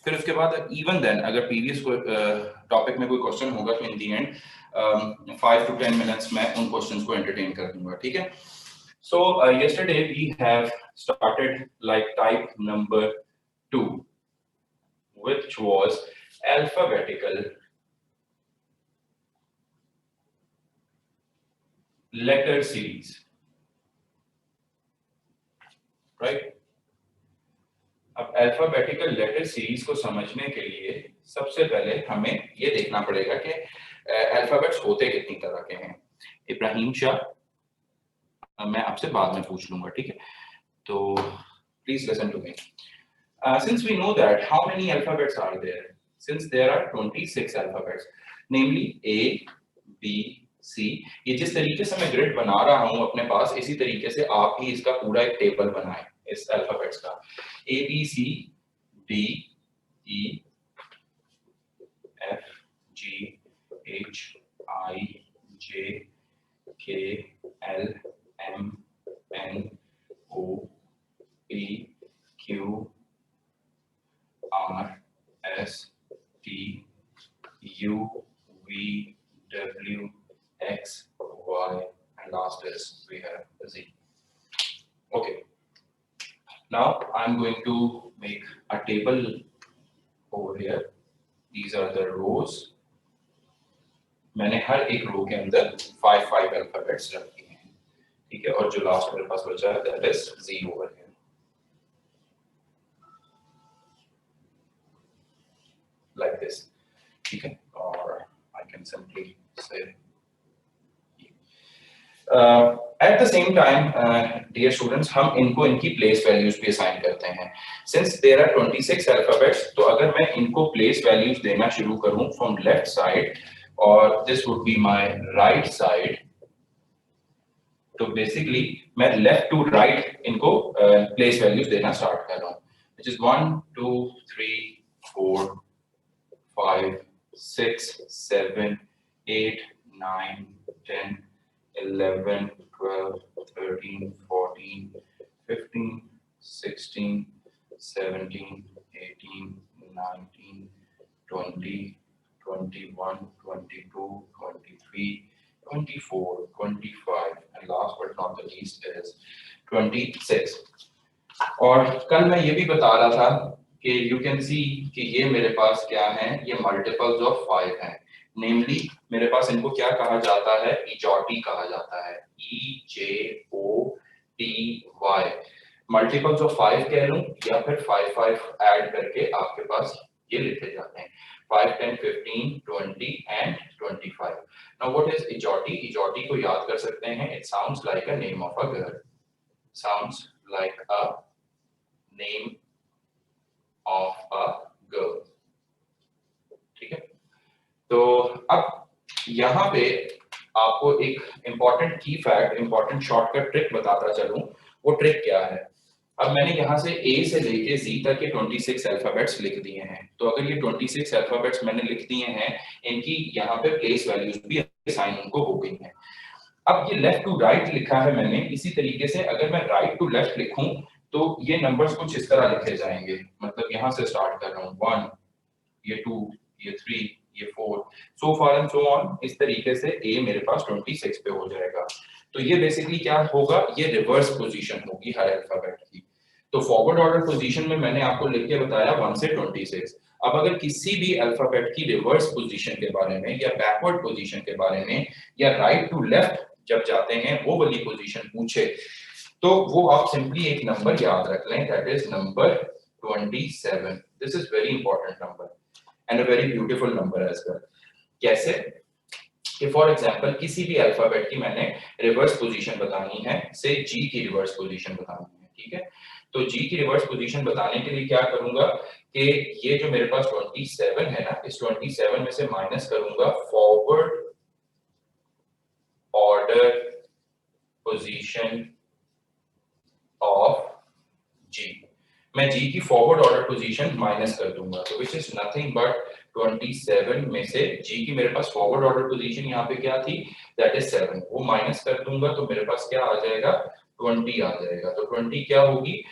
फिर उसके बाद इवन देन अगर प्रीवियस टॉपिक में कोई क्वेश्चन होगा तो इन दी एंड 5 to 10 मिनट्स में उन क्वेश्चंस को एंटरटेन कर दूंगा, ठीक है। So yesterday we have started like type number 2, which was alphabetical letter series, right? अब अल्फाबेटिकल लेटर सीरीज को समझने के लिए सबसे पहले हमें ये देखना पड़ेगा कि अल्फाबेट्स होते कितनी तरह के हैं। इब्राहिम शाह, मैं आपसे बाद में पूछ लूंगा, ठीक है। तो please listen to me. Since we know that how many alphabets are there, since there are 26 alphabets, namely A, B, C, ये जिस तरीके से मैं ग्रिड बना रहा हूं अपने पास, इसी तरीके से आप भी इसका पूरा एक टेबल बनाएं इस अल्फाबेट्स का। A, B, C, D, E, F, G, H, I, J, K, L, M, N, O, P, Q, R, S, T, U, V, W, X, Y, and last is we have Z. Okay. Now I'm going to make a table over here. These are the rows. मैंने हर एक रो के अंदर 5 alphabets रखे हैं, ठीक है। और जो लास्ट मेरे पास बचा है that is Z over here. Like this, ठीक है। और I can simply say at the same time, dear students, हम इनको इनकी place values भी assign करते हैं। Since there are 26 alphabets, तो अगर मैं इनको place values देना शुरू करूं from left side, और this would be my right side, तो basically मैं left to right इनको place values देना start कर रहा हूं, which is 1, 2, 3, 4, 5, 6, 7, 8, 9, 10, 11, 12, 13, 14, 15, 16, 17, 18, 19, 20, 21, 22, 23, 24, 25, and last but not the least is 26. और कल मैं ये भी बता रहा था कि you can see कि ये मेरे पास क्या है, ये multiples of 5 हैं। Namely, मेरे पास इनको क्या कहा जाता है, EJOT कहा जाता है, EJOTY। Multiples of 5 कह लूं या फिर 5 ऐड करके आपके पास ये लिखे जाते हैं 5, 10, 15, 20 and 25. Now what is EJOT? EJOT को याद कर सकते हैं, it sounds like a name of a girl. Sounds like a name of a girl, ठीक है। तो अब यहाँ पे आपको एक important key fact, important shortcut trick बताता चलूं। वो ट्रिक क्या है? अब मैंने यहाँ से A से लेके Z तक के 26 अल्फाबेट्स लिख दिए हैं। तो अगर ये 26 अल्फाबेट्स मैंने लिख दिए हैं, इनकी यहाँ पे प्लेस वैल्यूज भी असाइन उनको हो गई हैं। अब ये लेफ्ट टू राइट लिखा है मैंने, इसी तरीके से अगर मैं राइट टू लेफ्ट लिखूं तो ये नंबर्स कुछ इस तरह लिखे जाएंगे। मतलब यहाँ से स्टार्ट कर रहा हूँ 1, ये 2, ये 3, ये 4, so far and so on। इस तरीके से A मेरे पास 26 पे हो जाएगा। तो ये बेसिकली क्या होगा, ये रिवर्स पोजीशन होगी हर अल्फाबेट की। तो फॉरवर्ड ऑर्डर पोजीशन में मैंने आपको लिख के बताया 1 से 26। अब अगर किसी भी अल्फाबेट की रिवर्स पोजीशन के बारे में या बैकवर्ड पोजीशन के बारे में या राइट टू लेफ्ट जब जाते हैं वो वाली पोजीशन पूछे, तो वो आप सिंपली एक नंबर याद रख लें, that is number 27। This is very important number and a very beautiful number as well. कैसे कि फॉर एग्जांपल किसी भी अल्फाबेट की मैंने रिवर्स पोजीशन बतानी है, से जी की रिवर्स पोजीशन बतानी है, ठीक है। तो जी की रिवर्स पोजीशन बताने के लिए क्या करूंगा कि ये जो मेरे पास 27 है ना, इस 27 में से माइनस करूंगा फॉरवर्ड ऑर्डर पोजीशन ऑफ जी। मैं जी की फॉरवर्ड ऑर्डर पोजीशन माइनस कर दूंगा, तो विच इज नथिंग बट 27 में से जी की मेरे पास फॉरवर्ड ऑर्डर पोजीशन यहाँ पे क्या थी, दैट इज 7। वो माइनस कर दूंगा तो मेरे पास क्या आ जाएगा, 20 आ जाएगा। तो 20 क्या होगी,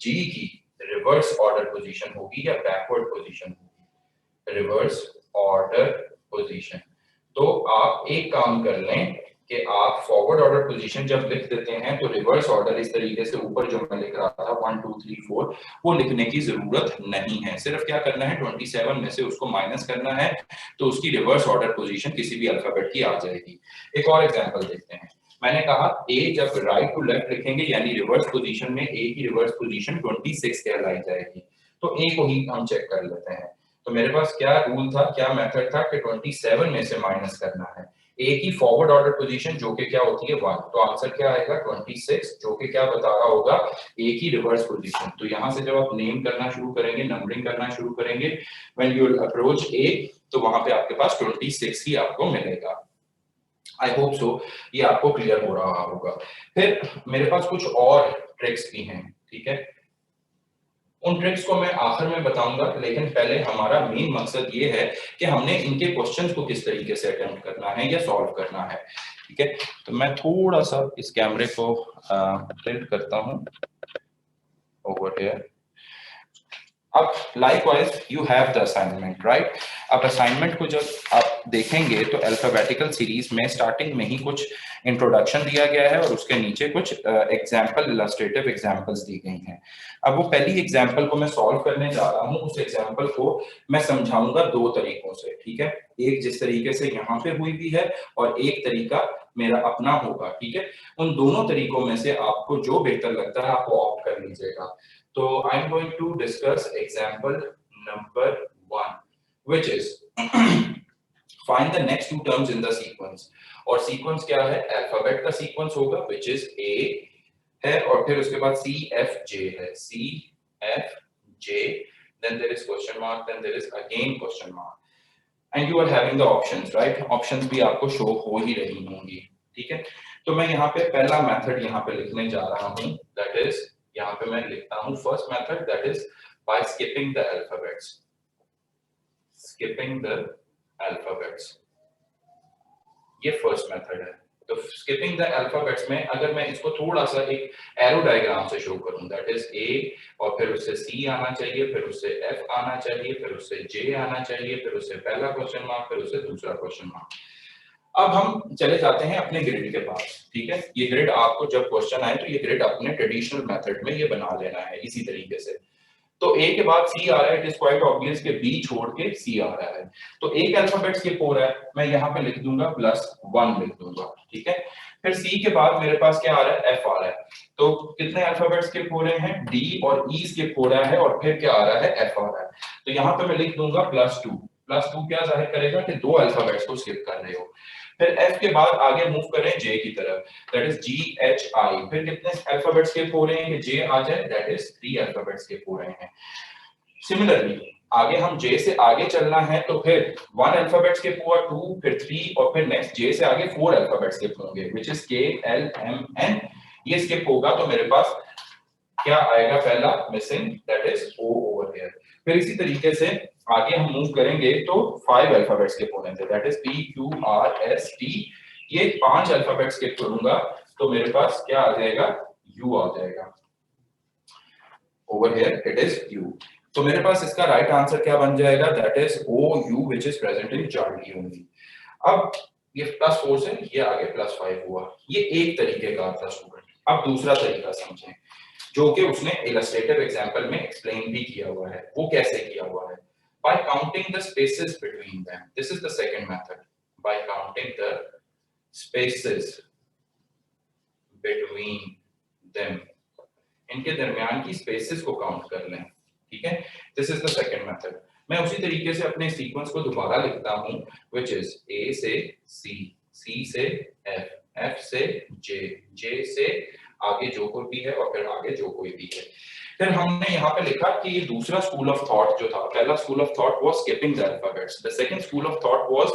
जी की रिवर्स ऑर्डर पोजीशन होगी या बैकवर्ड पोजीशन होगी, रिवर्स ऑर्डर पोजीशन। तो आप एक काम कर लें कि आप फॉरवर्ड ऑर्डर पोजीशन जब लिख देते हैं तो रिवर्स ऑर्डर इस तरीके से ऊपर जो मैं लिख रहा था 1 2 3 4 वो लिखने की जरूरत नहीं है। सिर्फ क्या करना है 27 में से उसको माइनस करना है तो उसकी रिवर्स ऑर्डर पोजीशन किसी भी अल्फाबेट की आ जाएगी। एक और एग्जांपल देखते हैं। मैंने कहा ए जब राइट टू लेफ्ट लिखेंगे यानी रिवर्स पोजीशन में ए की रिवर्स पोजीशन 26 कहलाई जाएगी। तो ए को ही हम चेक कर लेते हैं। तो मेरे पास क्या रूल था, क्या मेथड था कि 27 में से माइनस करना है ए की फॉरवर्ड ऑर्डर पोजीशन जो कि क्या होती है 1। तो आंसर क्या आएगा 26 जो कि क्या बता रहा होगा ए की रिवर्स पोजीशन। तो यहां से जब आप नेम करना शुरू करेंगे, नंबरिंग करना शुरू करेंगे, व्हेन यू विल अप्रोच ए तो वहां पे आपके पास 26 ही आपको मिलेगा। आई होप सो ये आपको क्लियर हो रहा होगा। फिर मेरे पास कुछ और ट्रिक्स भी हैं, ठीक है, उन ट्रिक्स को मैं आखिर में बताऊंगा, लेकिन पहले हमारा मेन मकसद ये है कि हमने इनके क्वेश्चंस को किस तरीके से अटेम्प्ट करना है या सॉल्व करना है, ठीक है। तो मैं थोड़ा सा इस कैमरे को टिल्ट करता हूं ओवर हियर। अब likewise you have the assignment, right. अब असाइनमेंट को जब आप देखेंगे तो अल्फाबेटिकल सीरीज में स्टार्टिंग में ही कुछ इंट्रोडक्शन दिया गया है और उसके नीचे कुछ एग्जाम्पल इलस्ट्रेटिव एग्जाम्पल्स दी गई हैं। अब वो पहली एग्जाम्पल को मैं सॉल्व करने जा रहा हूँ, उस एग्जाम्पल को मैं समझाऊंगा दो तरीकों से, ठीक है। एक जिस तरीके से यहाँ पे हुई भी है और एक तरीका मेरा अपना होगा, ठीक है। उन दोनों तरीकों में से आपको जो बेहतर लगता है आप वो ऑप्ट कर लीजिएगा। So I'm going to discuss example number 1, which is find the next two terms in the sequence. और sequence क्या है? Alphabet का sequence होगा, which is A है और फिर उसके बाद C F J है, C F J, then there is question mark, then there is again question mark, and you are having the options, right? Options भी आपको show हो ही रही होंगी, ठीक है। तो मैं यहाँ पे पहला मेथड यहाँ पे लिखने जा रहा हूँ, that is यहाँ पे मैं लिखता हूँ first method, that is by skipping the alphabets, skipping the alphabets, ये फर्स्ट मेथड है। तो स्किपिंग द अल्फाबेट्स में अगर मैं इसको थोड़ा सा एक एरो डायग्राम से शो करूं, दैट इज ए और फिर उससे सी आना चाहिए, फिर उससे एफ आना चाहिए, फिर उससे जे आना चाहिए, फिर उससे पहला क्वेश्चन मार्क, फिर उससे दूसरा क्वेश्चन मार्क। अब हम चले जाते हैं अपने ग्रिड के पास, ठीक है। ये ग्रिड आपको जब क्वेश्चन आए तो ये ग्रिड अपने ट्रेडिशनल मेथड में ये बना लेना है इसी तरीके से। तो ए के बाद सी आ रहा है, इट इज क्वाइट ऑब्वियस कि बी छोड़ के सी आ रहा है, तो एक अल्फाबेट स्किप हो रहा है, मैं यहाँ पे लिख दूंगा +1 लिख दूंगा, ठीक है। फिर सी के बाद मेरे पास क्या आ रहा है, एफ आ रहा है, तो कितने अल्फाबेट स्किप हो रहे हैं, डी और ई स्किप हो रहा है और फिर क्या आ रहा है, एफ आ रहा है। तो यहाँ पे मैं लिख दूंगा +2, +2 क्या जाहिर करेगा कि दो अल्फाबेट्स को स्किप कर रहे हो। फिर F के बाद आगे मूव करें J की तरफ, दैट इज GHI, फिर कितने अल्फाबेट्स स्किप हो रहे हैं कि J आ जाए, दैट इज 3 अल्फाबेट्स स्किप हो रहे हैं। सिमिलरली आगे हम J से आगे चलना है तो फिर 1 अल्फाबेट स्किप हुआ, 2, फिर 3 और फिर नेक्स्ट J से आगे 4 अल्फाबेट स्किप होंगे, which is K L M N, ये स्किप होगा तो मेरे पास क्या आएगा, पहला missing, that is O over here. फिर इसी तरीके से आगे हम मूव करेंगे तो 5 अल्फाबेट स्किप होने थे, that is P Q R S T, ये 5 अल्फाबेट स्किप करूंगा तो मेरे पास क्या आ जाएगा, U आ जाएगा, over here it is U। तो मेरे पास इसका राइट आंसर क्या बन जाएगा, that is O U which is present in Charlie only. अब ये +4 से ये आगे +5 हुआ, ये एक तरीके का था स्टूडेंट। अब दूसरा तरीका समझें जो कि उसने इलस्ट्रेटिव एग्जांपल में एक्सप्लेन भी किया हुआ है, वो कैसे किया हुआ है, by counting the spaces between them. This is the second method, by counting the spaces between them, इनके दरमियान की स्पेसेस को काउंट कर लें, ठीक है। This is the second method. मैं उसी तरीके से अपने सीक्वेंस को दोबारा लिखता हूं, which is A से C, C से F, F से J, J से आगे जो कोई भी है और फिर आगे जो कोई भी है। फिर हमने यहाँ पे लिखा कि ये दूसरा स्कूल ऑफ थॉट जो था, पहला school of thought was skipping the alphabets, the second school of thought was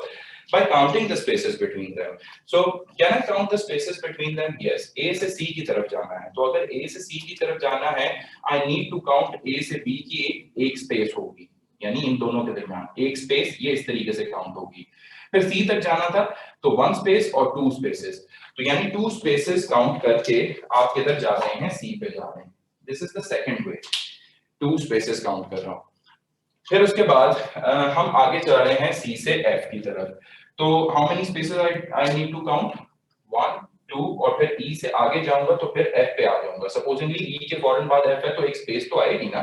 by counting the spaces between them. So can I count the spaces between them? Yes. A से C की तरफ जाना है, तो अगर A से C की तरफ जाना है, I need to count A से B की एक स्पेस होगी, यानी इन दोनों के दरमियान एक स्पेस, ये इस तरीके से काउंट होगी। फिर C तक जाना था तो 1 स्पेस और 2 स्पेसेस, तो यानी 2 स्पेसेस काउंट करके आप किधर जा रहे हैं, C पे जा रहे हैं। This is the second way. 2 spaces count कर रहा हूँ। फिर उसके बाद हम आगे चल रहे हैं C से F की तरफ। तो how many spaces I need to count? 1 2 और फिर E से आगे जाऊंगा तो फिर F पे आ जाऊंगा। सपोजिंगली E के फौरन बाद F है तो एक स्पेस तो आएगी ना।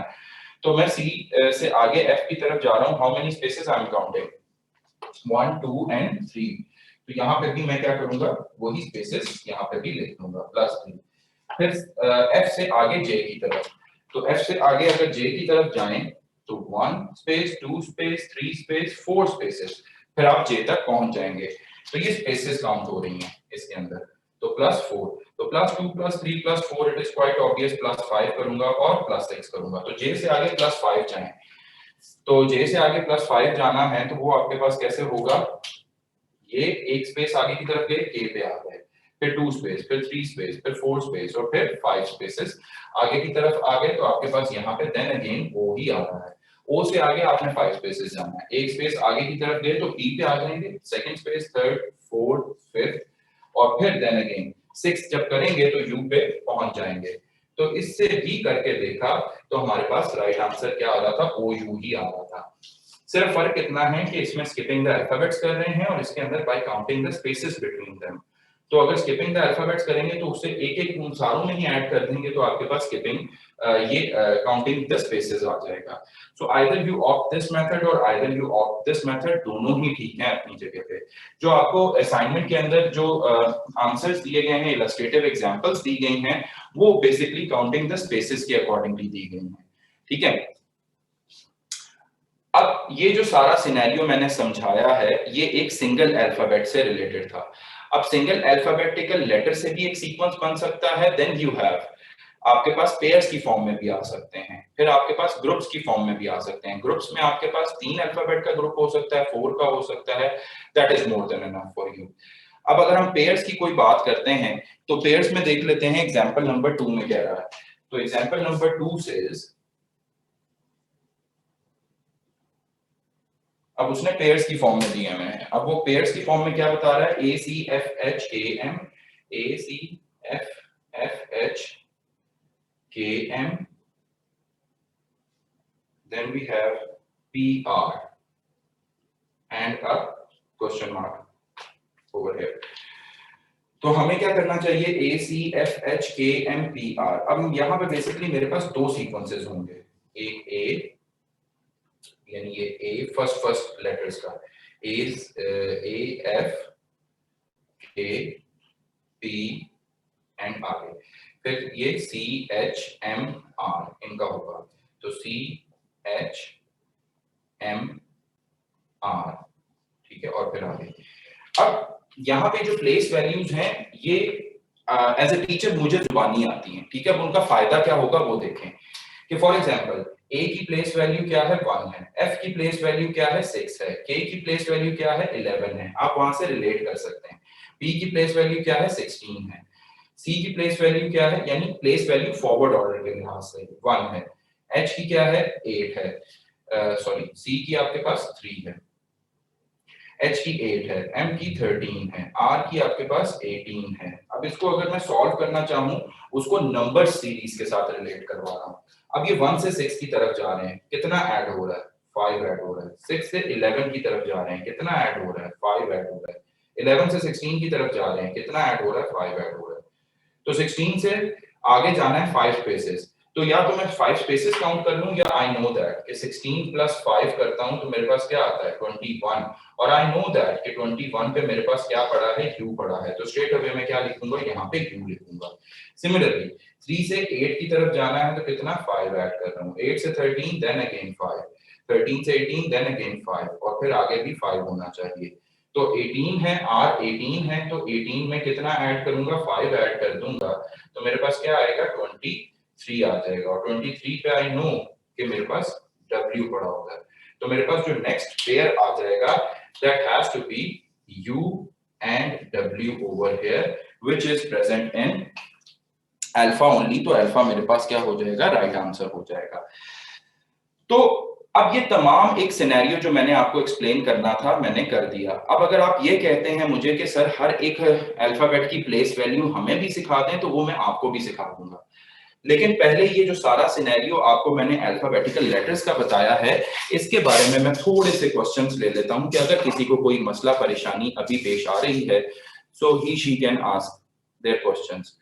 तो मैं C से आगे F की तरफ जा रहा हूँ। How many spaces I am counting? 1 2 and 3। तो यहाँ पे भी मैं क्या करूंगा, वही स्पेसेस यहाँ पे भी लिख दूंगा +3। फिर F से आगे J की तरफ। तो F से आगे अगर J की तरफ जाएं तो 1 स्पेस 2 स्पेस 3 स्पेस 4 स्पेसेस, फिर आप J तक पहुंच जाएंगे। तो ये स्पेसेस काउंट हो रही हैं इसके अंदर। तो +4, तो +2 +3 +4 इट इज क्वाइट ऑब्वियस, +5 करूंगा और +6 करूंगा। तो J से आगे +5 जाएं। तो J से आगे +5 जाना है तो वो आपके पास कैसे होगा, ये एक स्पेस आगे की तरफ गए, K पे आ गए, फिर 2 स्पेस, फिर 3 स्पेस, फिर 4 स्पेस और फिर 5 स्पेसेस आगे की तरफ आ गए। तो आपके पास यहाँ पे देन अगेन O ही आ रहा है। O से आगे आपने 5 स्पेसेस जाना है। एक स्पेस आगे की तरफ गए तो P पे आ जाएंगे, second space, third, fourth, fifth और फिर देन अगेन 6 जब करेंगे तो U पे पहुंच जाएंगे। तो इससे भी करके देखा तो हमारे पास राइट आंसर क्या आ रहा था, OU ही आ रहा था। सिर्फ फर्क इतना है कि इसमें स्किपिंग द अल्फाबेट्स कर रहे हैं और इसके अंदर bye counting the spaces between them. तो अगर स्किपिंग द अल्फाबेट्स करेंगे तो उससे एक एक उन सारों में ही ऐड कर देंगे तो आपके पास स्किपिंग ये काउंटिंग द स्पेसेस आ जाएगा। So either you opt this method or either you opt this method, दोनों ही ठीक है अपनी जगह पे। जो आपको असाइनमेंट के अंदर जो आंसर्स दिए गए हैं, इलस्ट्रेटिव एग्जांपल्स दी गई हैं, वो बेसिकली काउंटिंग द स्पेसेस के अकॉर्डिंगली दी गई हैं। ठीक है, अब ये जो सारा सिनेरियो मैंने समझाया है ये एक सिंगल अल्फाबेट से रिलेटेड था। अब सिंगल अल्फाबेटिकल लेटर से भी एक सीक्वेंस बन सकता है। देन यू हैव, आपके पास पेयर्स की फॉर्म में भी आ सकते हैं, फिर आपके पास ग्रुप्स की फॉर्म में भी आ सकते हैं। ग्रुप्स में आपके पास 3 अल्फाबेट का ग्रुप हो सकता है, 4 का हो सकता है, that is more than enough for you. अब अगर हम पेयर्स की कोई बात करते हैं तो पेयर्स में देख लेते हैं एग्जांपल नंबर 2 में क्या रहा है। तो एग्जांपल नंबर 2 सेज, अब उसने पेयर्स की फॉर्म में दिए हुए हैं। अब वो पेयर्स की फॉर्म में क्या बता रहा है, ACFHKM, ACFFHKM, then we have PR and a question mark over here। तो हमें क्या करना चाहिए, ACFHKMPR। अब यहाँ पे बेसिकली मेरे पास 2 सीक्वेंसेस होंगे, एक A यानी ये A फर्स्ट लेटर्स का AFKP एंड आगे, फिर ये CHMR इनका होगा। तो CHMR, ठीक है, और फिर आगे। अब यहाँ पे जो प्लेस वैल्यूज हैं ये एज ए टीचर मुझे जुबानी आती हैं, ठीक है। अब उनका फायदा क्या होगा वो देखें कि फॉर एग्जांपल A की प्लेस वैल्यू क्या है, 1 है, F की प्लेस वैल्यू क्या है, 6 है, K की प्लेस वैल्यू क्या है, 11 है। आप वहां से रिलेट कर सकते हैं। P की प्लेस वैल्यू क्या है, 16 है। C की प्लेस वैल्यू क्या है, यानी प्लेस वैल्यू फॉरवर्ड ऑर्डर के लिहाज से 1 है। H की क्या है, 8 है, सॉरी C की आपके पास 3 है, H की 8 है, M की 13 है, R की आपके पास 18 है। अब इसको अगर मैं सॉल्व करना चाहूं, उसको नंबर सीरीज के साथ रिलेट करवा रहा हूं। अब ये 1 से 6 की तरफ जा रहे हैं, कितना ऐड हो रहा है, 5 ऐड हो रहा है। 6 से 11 की तरफ जा रहे हैं, कितना ऐड हो रहा है, 5 ऐड हो रहा है। 11 से 16 की तरफ जा रहे हैं, कितना ऐड हो रहा है, 5 ऐड हो रहा है। तो 16 से आगे जाना है 5 स्पेसेस। तो या तो मैं 5 स्पेसेस काउंट कर लूं, या आई नो दैट कि 16 + 5 करता हूं तो मेरे पास क्या आता है, 21। और आई नो दैट कि 21 पे मेरे पास क्या पड़ा है, u पड़ा है। तो स्ट्रेट अवे मैं क्या लिखूंगा, यहाँ पे u लिखूंगा। सिमिलरली 3 से 8 की तरफ जाना है तो कितना, 5 ऐड कर रहा हूँ। 8 से 13 देन अगेन 5, 13 से 18 देन अगेन 5 और फिर आगे भी 5 होना चाहिए। तो 18 है, R 18 है, तो 18 में कितना ऐड करूंगा, 5 ऐड कर दूंगा तो मेरे पास क्या आएगा, 23 आ जाएगा। और 23 पे आई नो कि मेरे पास W पड़ा होगा। तो मेरे पास जो नेक्स्ट पेयर आ जाएगा that has to be U and W over here which is present in alpha only। तो अल्फा मेरे पास क्या हो जाएगा, राइट आंसर हो जाएगा। तो अब ये तमाम एक सिनेरियो जो मैंने आपको एक्सप्लेन करना था मैंने कर दिया। अब अगर आप ये कहते हैं मुझे कि सर हर एक अल्फाबेट की प्लेस वैल्यू हमें भी सिखा दें, तो वो मैं आपको भी सिखा दूंगा। लेकिन पहले ये जो सारा सिनेरियो आपको मैंने अल्फाबेटिकल लेटर्स का बताया है, इसके बारे में मैं थोड़े से क्वेश्चंस ले लेता हूं कि अगर किसी को कोई मसला परेशानी अभी पेश आ रही है, so he she can ask their questions.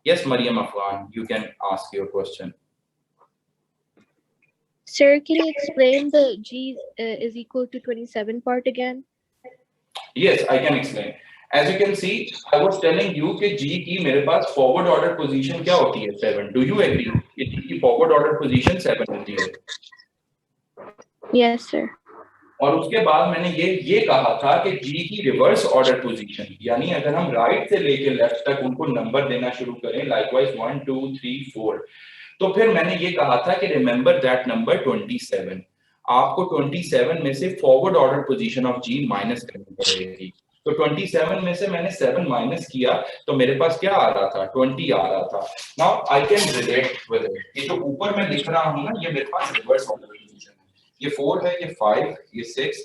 Yes, Mariam Afghan, you can ask your question. Sir, can you explain the G is equal to 27 part again? Yes, I can explain. As you can see, I was telling you कि G की मेरे पास forward order position क्या होती है 7. Do you agree कि G की forward order position 7 होती है? Yes, sir. और उसके बाद मैंने ये कहा था कि G की रिवर्स ऑर्डर पोजीशन, यानी अगर हम राइट से लेके लेफ्ट तक उनको नंबर देना शुरू करें, लाइकवाइज 1 2 3 4, तो फिर मैंने ये कहा था कि रिमेंबर दैट नंबर 27. आपको 27 में से forward order position of G minus करनी पड़ेगी. तो 27 में से मैंने 7 माइनस किया तो मेरे पास क्या आ रहा था, 20 आ रहा था. Now I can relate with it. ये जो ऊपर मैं लिख रहा हूं ना, ये मेरे पास रिवर्स ऑर्डर पोजीशन है. ये 4 है, ये 5, ये 6,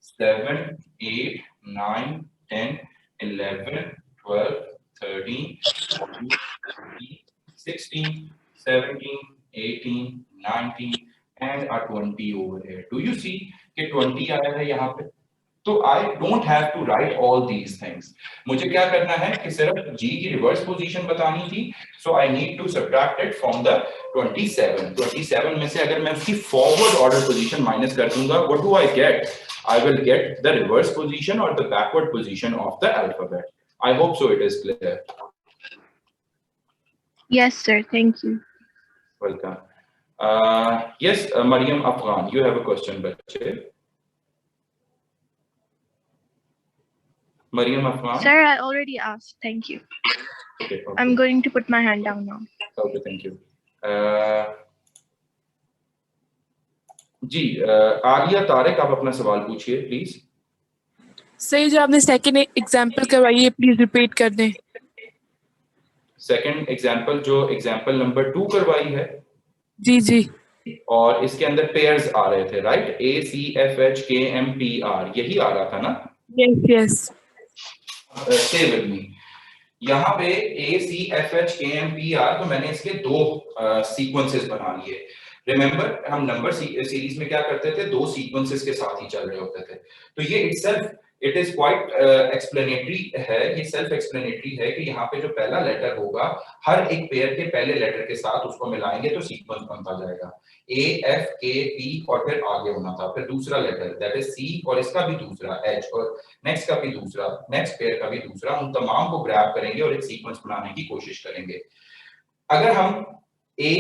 7, 8, 9, 10, 11, 12, 13, 14, 15, 16, 17, 18, 19 and a 20 over here. Do you see कि 20 आया है यहाँ पे? तो I don't have to write all these things. मुझे क्या करना है कि सिर्फ G की रिवर्स पोजीशन बतानी थी. So I need to subtract it from the 27. 27 में से अगर मैं उसकी फॉरवर्ड ऑर्डर पोजीशन माइनस कर दूंगा, what do I get? I will get the reverse position or the backward position of the alphabet. I hope so it is clear. Yes, sir. Thank you. Welcome. Yes, Mariam Afghan, you have a question, बच्चे. Mariam Afghan. Sir, I already asked. Thank you. Okay. I'm going to put my hand down now. Okay, thank you. जी, आलिया तारिक, आप अपना सवाल पूछिए please. सही, जो आपने second example करवाई है प्लीज रिपीट कर दें. सेकंड एग्जांपल जो एग्जांपल नंबर 2 करवाई है. जी जी. और इसके अंदर पेयर्स आ रहे थे, right? A C F H K M P R, यही आ रहा था ना? Yes yes. Stay with me. यहाँ पे A C F H K M P R, तो मैंने इसके दो सीक्वेंसेस बना लिए. रिमेंबर, हम नंबर सीरीज में क्या करते थे, दो सीक्वेंसेस के साथ ही चल रहे होते थे. तो ये itself it is quite explanatory है. ये सेल्फ एक्सप्लेनेटरी है कि यहाँ पे जो पहला लेटर होगा, हर एक पेयर के पहले लेटर के साथ उसको मिलाएंगे तो सीक्वेंस बनता जाएगा. A F K P और फिर आगे होना था, फिर दूसरा लेटर दैट इज C और इसका भी दूसरा H और नेक्स्ट का भी दूसरा, नेक्स्ट पेयर का भी दूसरा. उन तमाम को ग्रैब करेंगे और एक सीक्वेंस बनाने की कोशिश करेंगे. अगर हम A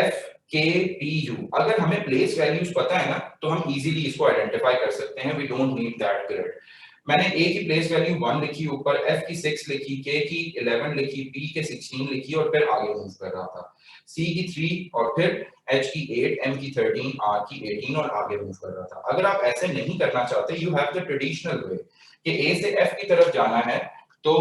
F K P U, अगर हमें प्लेस वैल्यूज पता है ना, तो हम इजीली इसको आइडेंटिफाई कर सकते हैं. We don't need that grid. मैंने A की प्लेस वैल्यू 1 लिखी ऊपर, F की 6 लिखी, K की 11 लिखी, P के 16 लिखी और फिर आगे मूव कर रहा था. C की 3 और फिर H की 8, M की 13, R की 18 और आगे मूव कर रहा था. अगर आप ऐसे नहीं करना चाहते, you have the traditional way कि A से F की तरफ जाना है तो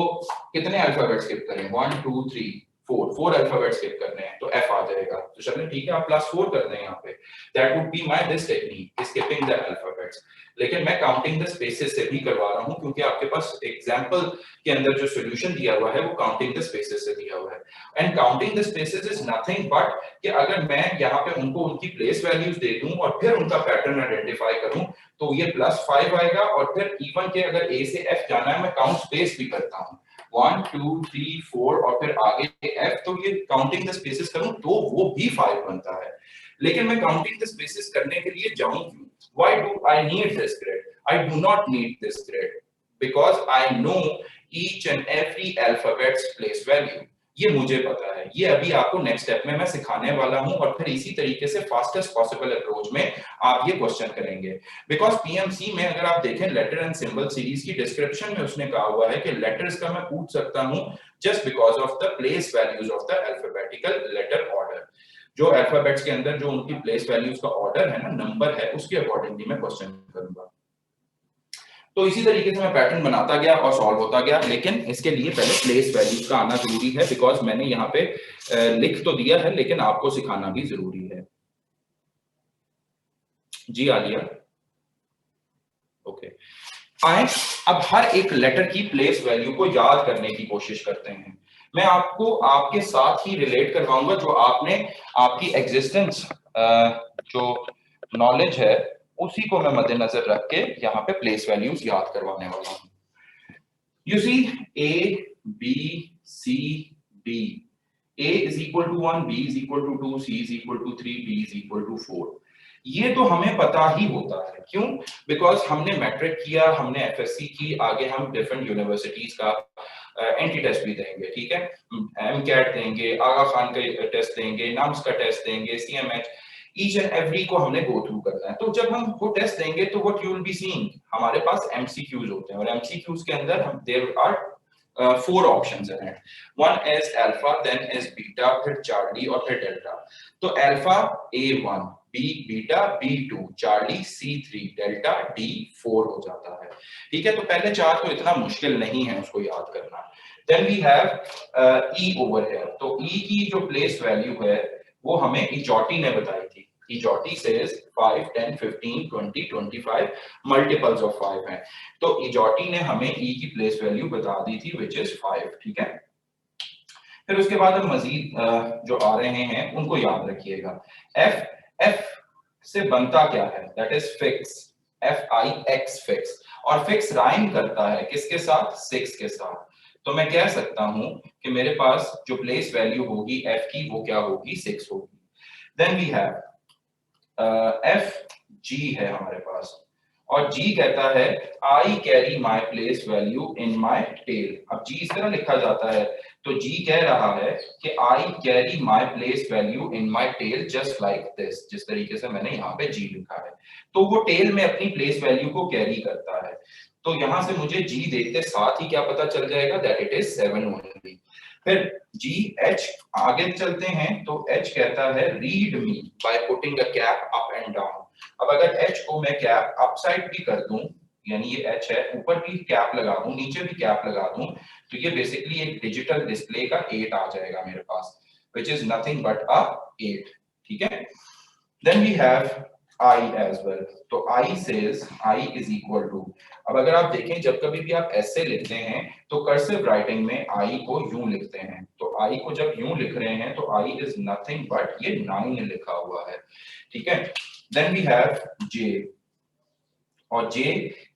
कितने अल्फाबेट स्किप करें? 1 2 3 4 अल्फाबेट स्किप करने हैं तो F आ जाएगा. तो चलिए ठीक है, आप +4 कर दें यहाँ पे. That would be my this technique, skipping the alphabets. लेकिन मैं काउंटिंग द स्पेसेस से भी करवा रहा हूं क्योंकि आपके पास एग्जांपल के अंदर जो सॉल्यूशन दिया हुआ है वो काउंटिंग द स्पेसेस से दिया हुआ है. And counting the spaces is nothing but कि अगर मैं यहाँ पे उनको उनकी प्लेस वैल्यूज दे दूं और फिर उनका पैटर्न आइडेंटिफाई करूं तो ये +5 आएगा. और फिर इवन के अगर A से F जाना है, मैं काउंट स्पेस भी करता हूं 1 2 3 4 और फिर आगे F, तो ये काउंटिंग द स्पेसेस करूं तो वो भी 5 बनता है. लेकिन मैं काउंटिंग द स्पेसेस करने के लिए जाऊं क्यों? Why do I need this grid? I do not need this grid because I know each and every alphabet's place value. ये मुझे पता है. ये अभी आपको नेक्स्ट स्टेप में मैं सिखाने वाला हूं और फिर इसी तरीके से फास्टेस्ट पॉसिबल अप्रोच में आप ये क्वेश्चन करेंगे. बिकॉज पीएमसी में अगर आप देखें लेटर एंड सिंबल सीरीज की डिस्क्रिप्शन में उसने कहा हुआ है कि लेटर्स का मैं पूछ सकता हूं just because of the place values of the alphabetical letter order. जो अल्फाबेट्स के अंदर जो उनकी प्लेस वैल्यूज का ऑर्डर है ना, नंबर है, उसके अकॉर्डिंगली मैं क्वेश्चन करूंगा. तो इसी तरीके से मैं पैटर्न बनाता गया और सॉल्व होता गया. लेकिन इसके लिए पहले प्लेस वैल्यूज का आना जरूरी है बिकॉज मैंने यहाँ पे लिख तो दिया है लेकिन आपको सिखाना भी जरूरी है. जी आलिया, ओके. आए अब हर एक लेटर की प्लेस वैल्यू को याद करने की कोशिश करते हैं. मैं आपको आपके साथ ही रिलेट करवाऊंगा जो आपने आपकी एग्जिस्टेंस जो नॉलेज है उसी को मैं मद्देनजर रख के यहाँ पे प्लेस वैल्यूज याद करवाने वाला हूँ। You see A, B, C, D. A is equal to 1, B is equal to 2, C is equal to 3, B is equal to 4. ये तो हमें पता ही होता है, क्यों? बिकॉज हमने मैट्रिक किया, हमने एफएससी की, आगे हम डिफरेंट यूनिवर्सिटीज का एंटी टेस्ट भी देंगे, ठीक है, एमकैट देंगे, आगा खान का टेस्ट देंगे, नाम्स का टेस्ट देंगे, सीएमएच, ईच एंड एवरी को हमने गो थ्रू करना है। तो जब हम वो टेस्ट देंगे तो what you will be seeing, हमारे पास एमसीक्यूज होते हैं और एमसीक्यूज के अंदर हम देयर आर 4 ऑप्शंस हैं, one is alpha, then is beta, फिर चार्ली और फिर डेल्टा। तो alpha A1, B beta B2, Charlie C3, delta D4 हो जाता है, ठीक है। तो पहले 4 तो इतना मुश्किल नहीं है उसको याद करना। Then we have E over here. तो E की जो प्लेस वैल्यू है वो हमें इजॉटी ने बताई थी। इजॉटी सेज 5, 10, 15, 20, 25 मल्टीपल्स ऑफ 5 हैं। तो इजॉटी ने हमें E की प्लेस वैल्यू बता दी थी विच इज 5, ठीक है। फिर उसके बाद हम मजीद जो आ रहे हैं उनको याद रखिएगा। F से बनता क्या है, that is fix, FIX fix, और फिक्स राइम करता है किसके साथ, 6 के साथ। तो मैं कह सकता हूं कि मेरे पास जो प्लेस वैल्यू होगी F की वो क्या होगी, 6 होगी। देन वी हैव FG है हमारे पास, और G कहता है I carry my place value in my tail. अब G इस तरह लिखा जाता है, तो G कह रहा है कि I carry my place value in my tail just like this, जिस तरीके से मैंने यहाँ पे G लिखा है। तो वो टेल में अपनी प्लेस वैल्यू को कैरी करता है। तो यहां से मुझे G देखते साथ ही क्या पता चल जाएगा, दैट इट इज 7 ओनली। फिर G H आगे चलते हैं, तो H कहता है read me by putting a cap up and down. अब अगर H को मैं कैप अपसाइड भी कर दूं, यानी ये H है, ऊपर भी कैप लगा दूं, नीचे भी कैप लगा दूं, तो ये बेसिकली एक डिजिटल डिस्प्ले का 8 आ जाएगा मेरे पास, which is nothing but a 8, ठीक है। Then we have I as well. तो I says I is equal to, अब अगर आप देखें जब कभी भी आप ऐसे लिखते हैं तो कर्सिव राइटिंग में I को यूं लिखते हैं, तो I को जब यूं लिख रहे हैं तो I is nothing but ये 9 लिखा हुआ है, ठीक है। Then we have J, और J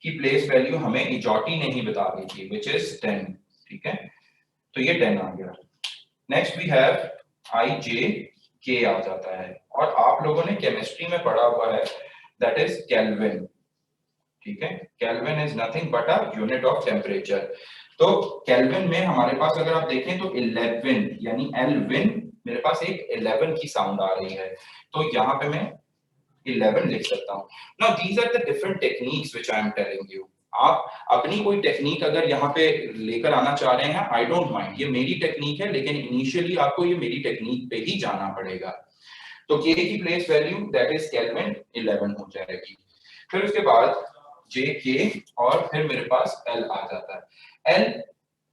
की प्लेस वैल्यू हमें इजॉटी ने ही बता दी थी which is 10, ठीक है, तो ये 10 आ गया। नेक्स्ट वी हैव IJK आ जाता है, और आप लोगों ने केमिस्ट्री में पढ़ा हुआ है दैट इज केल्विन, ठीक है। Kelvin is nothing but a unit of temperature. तो केल्विन में हमारे पास अगर आप देखें तो 11 यानी एल्विन, मेरे पास एक 11 की साउंड आ रही है, तो यहाँ पे मैं 11 लिख सकता हूँ। Now these are the different techniques which I am telling you. आप अपनी कोई टेक्निक अगर यहाँ पे लेकर आना चाह रहे हैं, आई डोंट माइंड, ये मेरी टेक्निक है, लेकिन इनिशियली आपको ये मेरी टेक्निक पे ही जाना पड़ेगा। तो K की place value that is kelvin 11 हो जाएगी। फिर उसके बाद JK, और फिर मेरे पास L आ जाता है। L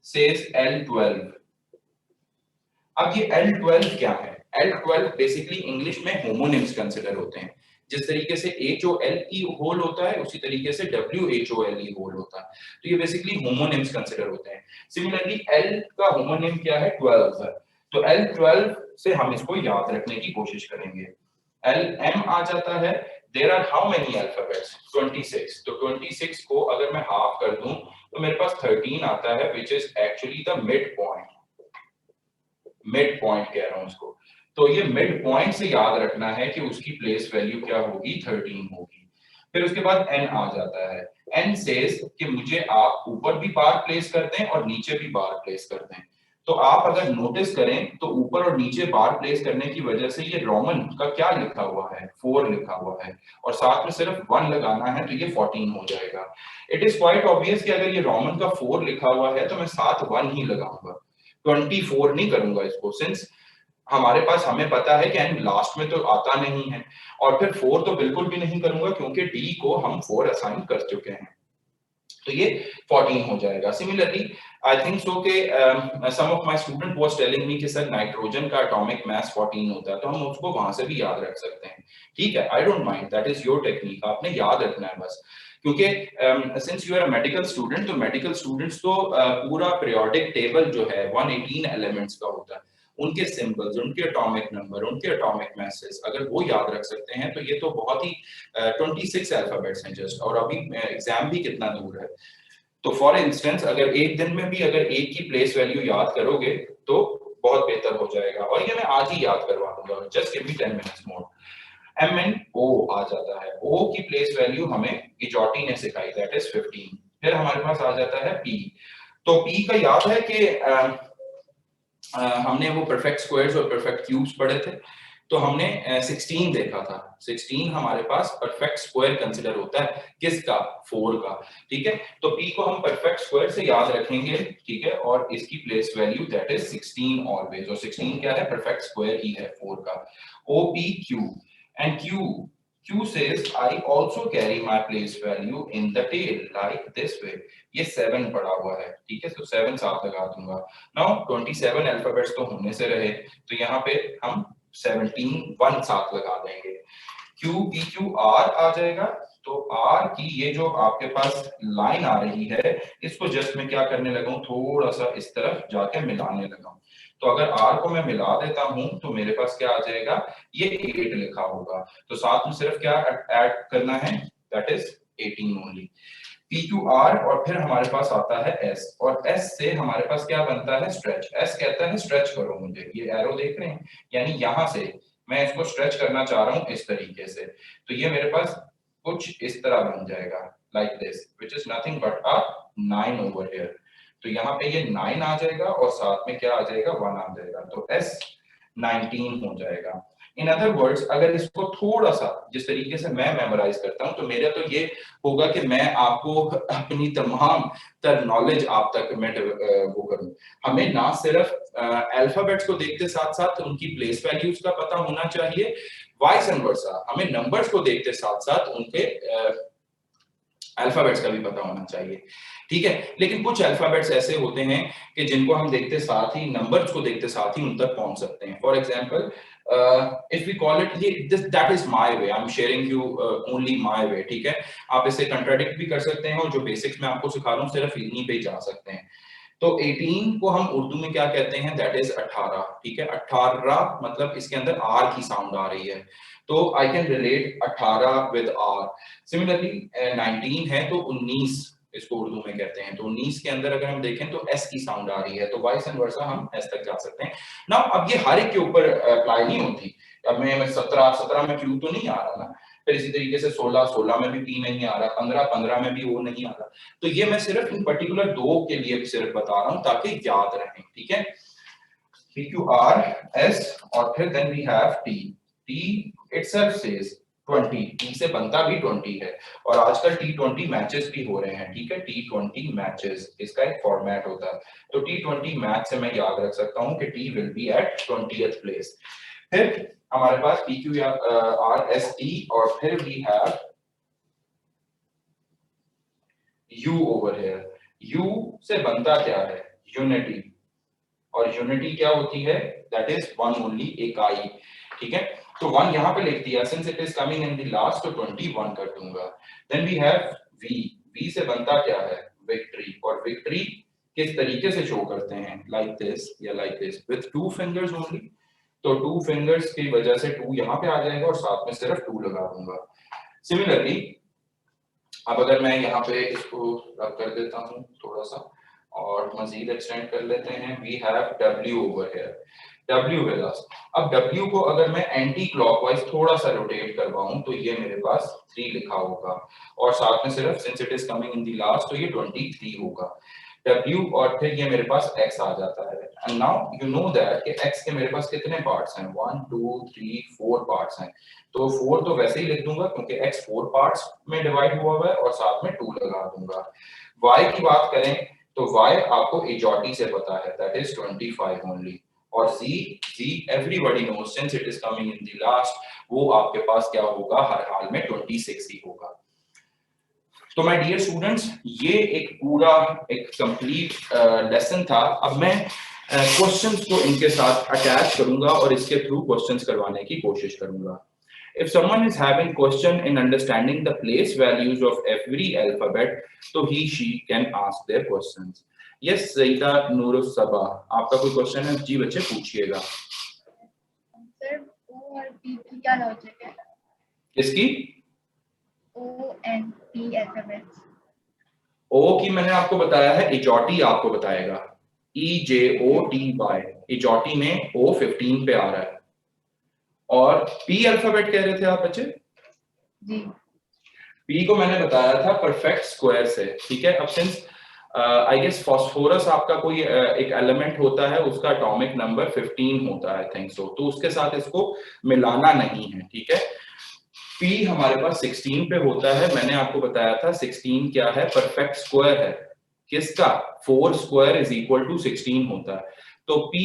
says L12। अब ये L12 क्या है, L12 बेसिकली इंग्लिश में होमोनिम्स कंसिडर होते हैं। जिस तरीके से HOLE होल होता है उसी तरीके से WHOLE होल होता है, तो ये बेसिकली होमोनिम्स कंसिडर होते हैं। सिमिलरली L का होमोनिम क्या है, 12 है, तो L12 से हम इसको याद रखने की कोशिश करेंगे। LM आ जाता है, there are how many alphabets, 26, तो 26 को अगर मैं हाफ कर दूं तो मेरे पास 13 आता है which is actually the mid point, mid point कह रहा हूं उसको। तो ये मिड पॉइंट से याद रखना है कि उसकी प्लेस वैल्यू क्या होगी, 13 होगी। फिर उसके बाद N आ जाता है। N सेज कि मुझे आप ऊपर भी बार प्लेस कर दें और नीचे भी बार प्लेस कर दें। तो आप अगर नोटिस करें तो ऊपर और नीचे बार प्लेस करने की वजह से ये रोमन का क्या लिखा हुआ है, 4 लिखा हुआ है, और साथ में सिर्फ 1 लगाना है तो ये 14 हो जाएगा। इट इज क्वाइट ऑब्वियस कि अगर ये रोमन का 4 लिखा हुआ है तो मैं साथ 1 ही लगाऊंगा, 24 नहीं करूंगा इसको, सिंस हमारे पास हमें पता है कि n लास्ट में तो आता नहीं है, और फिर 4 तो बिल्कुल भी नहीं करूंगा क्योंकि D को हम 4 असाइन कर चुके हैं। तो ये 14 हो जाएगा। सिमिलरली आई थिंक सो के some of my student was telling me कि सर नाइट्रोजन का एटॉमिक मास 14 होता है, तो हम उसको वहां से भी याद रख सकते हैं, ठीक है, I don't mind, that is your technique, आपने याद रखना है बस, क्योंकि since you are a medical student, तो मेडिकल स्टूडेंट्स तो पूरा पीरियोडिक टेबल जो है 118 एलिमेंट्स का होता है, उनके सिंबल्स, उनके एटॉमिक नंबर, उनके एटॉमिक मासेस अगर वो याद रख सकते हैं तो ये तो बहुत ही 26 अल्फाबेट्स हैं जस्ट, और अभी एग्जाम भी कितना दूर है। तो फॉर इंस्टेंस अगर एक दिन में भी अगर एक की प्लेस वैल्यू याद करोगे तो बहुत बेहतर हो जाएगा, और ये मैं आज ही याद करवा दूंगा, just give me 10 minutes more. MNO आ जाता है, O की प्लेस वैल्यू हमें इजॉटी ने सिखाई, दैट इज 15। फिर हमारे पास आ जाता है P, तो P का याद है कि हमने वो परफेक्ट स्क्वायर्स और परफेक्ट क्यूब्स पढ़े थे, तो हमने 16 देखा था, 16 हमारे पास परफेक्ट स्क्वायर कंसिडर होता है, किसका, 4 का, ठीक है, तो P को हम परफेक्ट स्क्वायर से याद रखेंगे, ठीक है, और इसकी place value that is 16 always, और 16 क्या है, परफेक्ट स्क्वायर ही है 4 का। OPQ and Q says I also carry my place value in the tail like this way, ये 7 पड़ा हुआ है, ठीक है, तो 7 साथ लगा दूंगा। नाउ 27 अल्फाबेट्स तो होने से रहे, तो यहाँ पे हम 17 1 साथ लगा देंगे, QPQR आ जाएगा, तो R की ये जो आपके पास लाइन आ रही है, इसको जस्ट मैं क्या करने लगा हूं, थोड़ा सा इस तरफ जाके मिलाने लगा हूं, तो अगर R को मैं मिला देता हूं तो मेरे पास क्या आ जाएगा, ये 8 लिखा होगा, तो साथ में सिर्फ क्या ऐड करना है, दैट इज 18 ओनली। PQR और फिर हमारे पास आता है S, और S से हमारे पास क्या बनता है, स्ट्रेच, S कहता है स्ट्रेच करो मुझे, ये एरो देख रहे हैं, यानी यहां से मैं इसको स्ट्रेच करना चाह रहा हूं इस तरीके से, तो ये मेरे पास कुछ इस तरह बन जाएगा, like this, which is nothing but a 9 over here, तो यहाँ पे ये 9 आ जाएगा और साथ में क्या आ जाएगा, 1 आ जाएगा, तो S 19 हो जाएगा। इन अदर वर्ड्स अगर इसको थोड़ा सा जिस तरीके से मैं मेमोराइज करता हूं, तो मेरा तो ये होगा कि मैं आपको अपनी तमाम तर नॉलेज आप तक मैं वो करूं, हमें ना सिर्फ अल्फाबेट्स को देखते साथ साथ उनकी प्लेस वैल्यूज का पता होना चाहिए, वाइस एंड वर्सा, हमें नंबर्स को देखते साथ साथ उनके अल्फाबेट्स का भी पता होना चाहिए, ठीक है, लेकिन कुछ अल्फाबेट्स ऐसे होते हैं कि जिनको हम देखते साथ ही, नंबर्स को देखते साथ ही उन तक पहुंच सकते हैं। For example if we call it, ये that is my way, I am sharing you only my way, ठीक है, आप इसे कंट्राडिक्ट भी कर सकते हैं, और जो बेसिक्स मैं आपको सिखा रहा हूं सिर्फ इन्हीं पे ही जा सकते हैं। तो 18 को हम उर्दू में क्या कहते हैं, दैट इज 18, ठीक है, 18 मतलब इसके अंदर आर की साउंड आ रही है, तो I can relate 18 with R. Similarly 19 है तो 19 इसको उर्दू में कहते हैं, तो 19 के अंदर अगर हम देखें तो एस की साउंड आ रही है, तो वाइस एंड वर्सा हम एस तक जा सकते हैं ना। अब ये हर एक के ऊपर अप्लाई नहीं होती, अब मैं 17 में क्यू तो नहीं आ रहा ना, फिर इसी तरीके से 16 में भी पी नहीं आ रहा, 15 में भी वो नहीं आ रहा, तो ये मैं सिर्फ इन पर्टिकुलर दो के लिए सिर्फ बता रहा हूं ताकि याद रहे, ठीक है, PQR S और फिर then we have T, T itself says 20, T से बनता भी 20 है, और आजकल T20 मैचेस भी हो रहे हैं, ठीक है, T20 मैचेस इसका एक फॉर्मेट होता है, तो T20 मैच से मैं याद रख सकता हूं कि T will be at 20th place. फिर हमारे पास PQR S T और फिर we have U over here, U से बनता क्या है, यूनिटी, और यूनिटी क्या होती है, दैट इज वन ओनली, इकाई, ठीक है, तो 1 यहां पे लिख दिया, since it is coming in the last, तो 21 कर दूंगा। Then we have V, V से बनता क्या है, विक्ट्री, और विक्ट्री किस तरीके से शो करते हैं, लाइक दिस या like this, with 2 fingers only, तो 2 फिंगर्स की वजह से 2 यहां पे आ जाएगा और साथ में सिर्फ 2 लगा दूंगा। सिमिलरली अब अगर मैं यहाँ पे इसको रब कर देता हूँ थोड़ा सा और मजीद एक्सटेंड कर लेते हैं, we have W over here, W with us. अब W को अगर मैं एंटी क्लॉकवाइज थोड़ा सा रोटेट करवाऊं तो ये मेरे पास 3 लिखा होगा, और साथ में सिर्फ since it is coming in the last तो ये 23 होगा, W और फिर ये मेरे पास X आ जाता है। And now you know that कि X के मेरे पास कितने पार्ट्स हैं, 1 2 3 4 पार्ट्स हैं, तो 4 तो वैसे ही लिख दूंगा क्योंकि X 4 पार्ट्स में डिवाइड हुआ हुआ है, और साथ में 2 लगा दूंगा। Y की बात करें तो Y आपको इजॉटी से पता है, दैट इज 25 ओनली, और Z everybody knows since it is coming in the last, वो आपके पास क्या होगा, हर हाल में 26 ही होगा। तो माय डियर स्टूडेंट्स, ये एक पूरा एक कंप्लीट लेसन था। अब मैं क्वेश्चंस को इनके साथ अटैच करूंगा और इसके थ्रू क्वेश्चंस करवाने की कोशिश करूंगा। If someone is having question in understanding the place values of every alphabet, so he/she can ask their questions. Yes, Saida Nurus Sabah, आपका कोई क्वेश्चन है? जी बच्चे पूछिएगा। सर ओ और पी की क्या लॉजिक है? किसकी? O and P alphabets. O की मैंने आपको बताया है, इजॉटी आपको बताएगा। EJOTY, इजॉटी में O 15 पे आ रहा है। और पी अल्फाबेट कह रहे थे आप बच्चे? जी। पी को मैंने बताया था परफेक्ट स्क्वायर से, ठीक है। अब सिंस आई गेस फास्फोरस आपका कोई एक एलिमेंट होता है, उसका एटॉमिक नंबर 15 होता है, आई थिंक सो, तो उसके साथ इसको मिलाना नहीं है, ठीक है। पी हमारे पास 16 पे होता है, मैंने आपको बताया था 16 क्या है, परफेक्ट स्क्वायर है। किसका? 4 स्क्वायर इज इक्वल टू 16 होता है। तो पी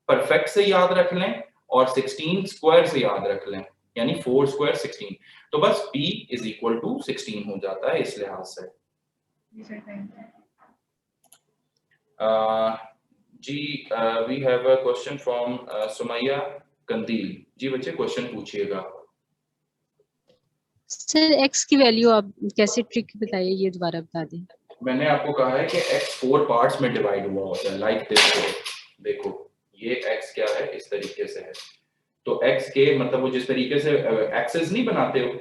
परफेक्ट से याद रख लें और 16 स्क्वायर से याद रख लें, यानी 4 स्क्वायर 16, तो बस p इज इक्वल टू 16 हो जाता है इस लिहाज से। जी we have a question from Sumaiya Kandeel. जी बच्चे क्वेश्चन पूछिएगा। सर एक्स की वैल्यू आप कैसे ट्रिक बताइए, ये दोबारा बता दें। मैंने आपको कहा है कि x 4 पार्ट्स में डिवाइड हुआ होता है, लाइक दिस। देखो ये x क्या है, इस तरीके से है। तो x के मतलब वो जिस तरीके से एक्सेस नहीं बनाते हो,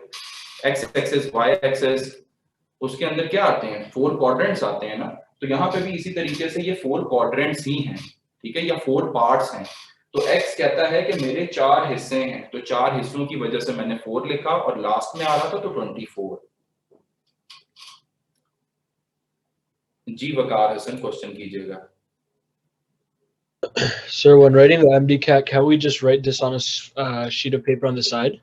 x एक्सेस y एक्सेस, उसके अंदर क्या आते हैं, 4 क्वाड्रेंट्स आते हैं ना। तो यहाँ पे भी इसी तरीके से ये 4 क्वाड्रेंट्स ही हैं, ठीक है, या 4 पार्ट्स हैं। तो x कहता है कि मेरे 4 हिस्से हैं, तो 4 हिस्सों की वजह से मैंने 4 लिखा और लास्ट में आ रहा था तो 24। जी वकार हसन क्वेश्चन कीजिएगा। Sir, when writing the MDCAT, can we just write this on a sheet of paper on the side?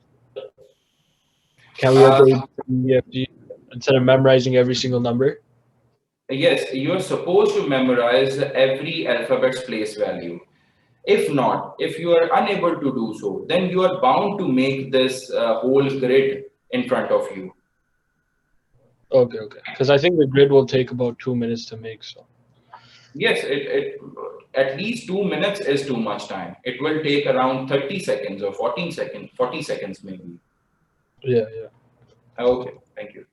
Can we have EFG instead of memorizing every single number? Yes, you are supposed to memorize every alphabet's place value. If not, if you are unable to do so, then you are bound to make this whole grid in front of you. Okay. Because I think the grid will take about 2 minutes to make. So. Yes, it at least 2 minutes is too much time. It will take around 30 seconds or 40 seconds maybe. Yeah. Okay, thank you.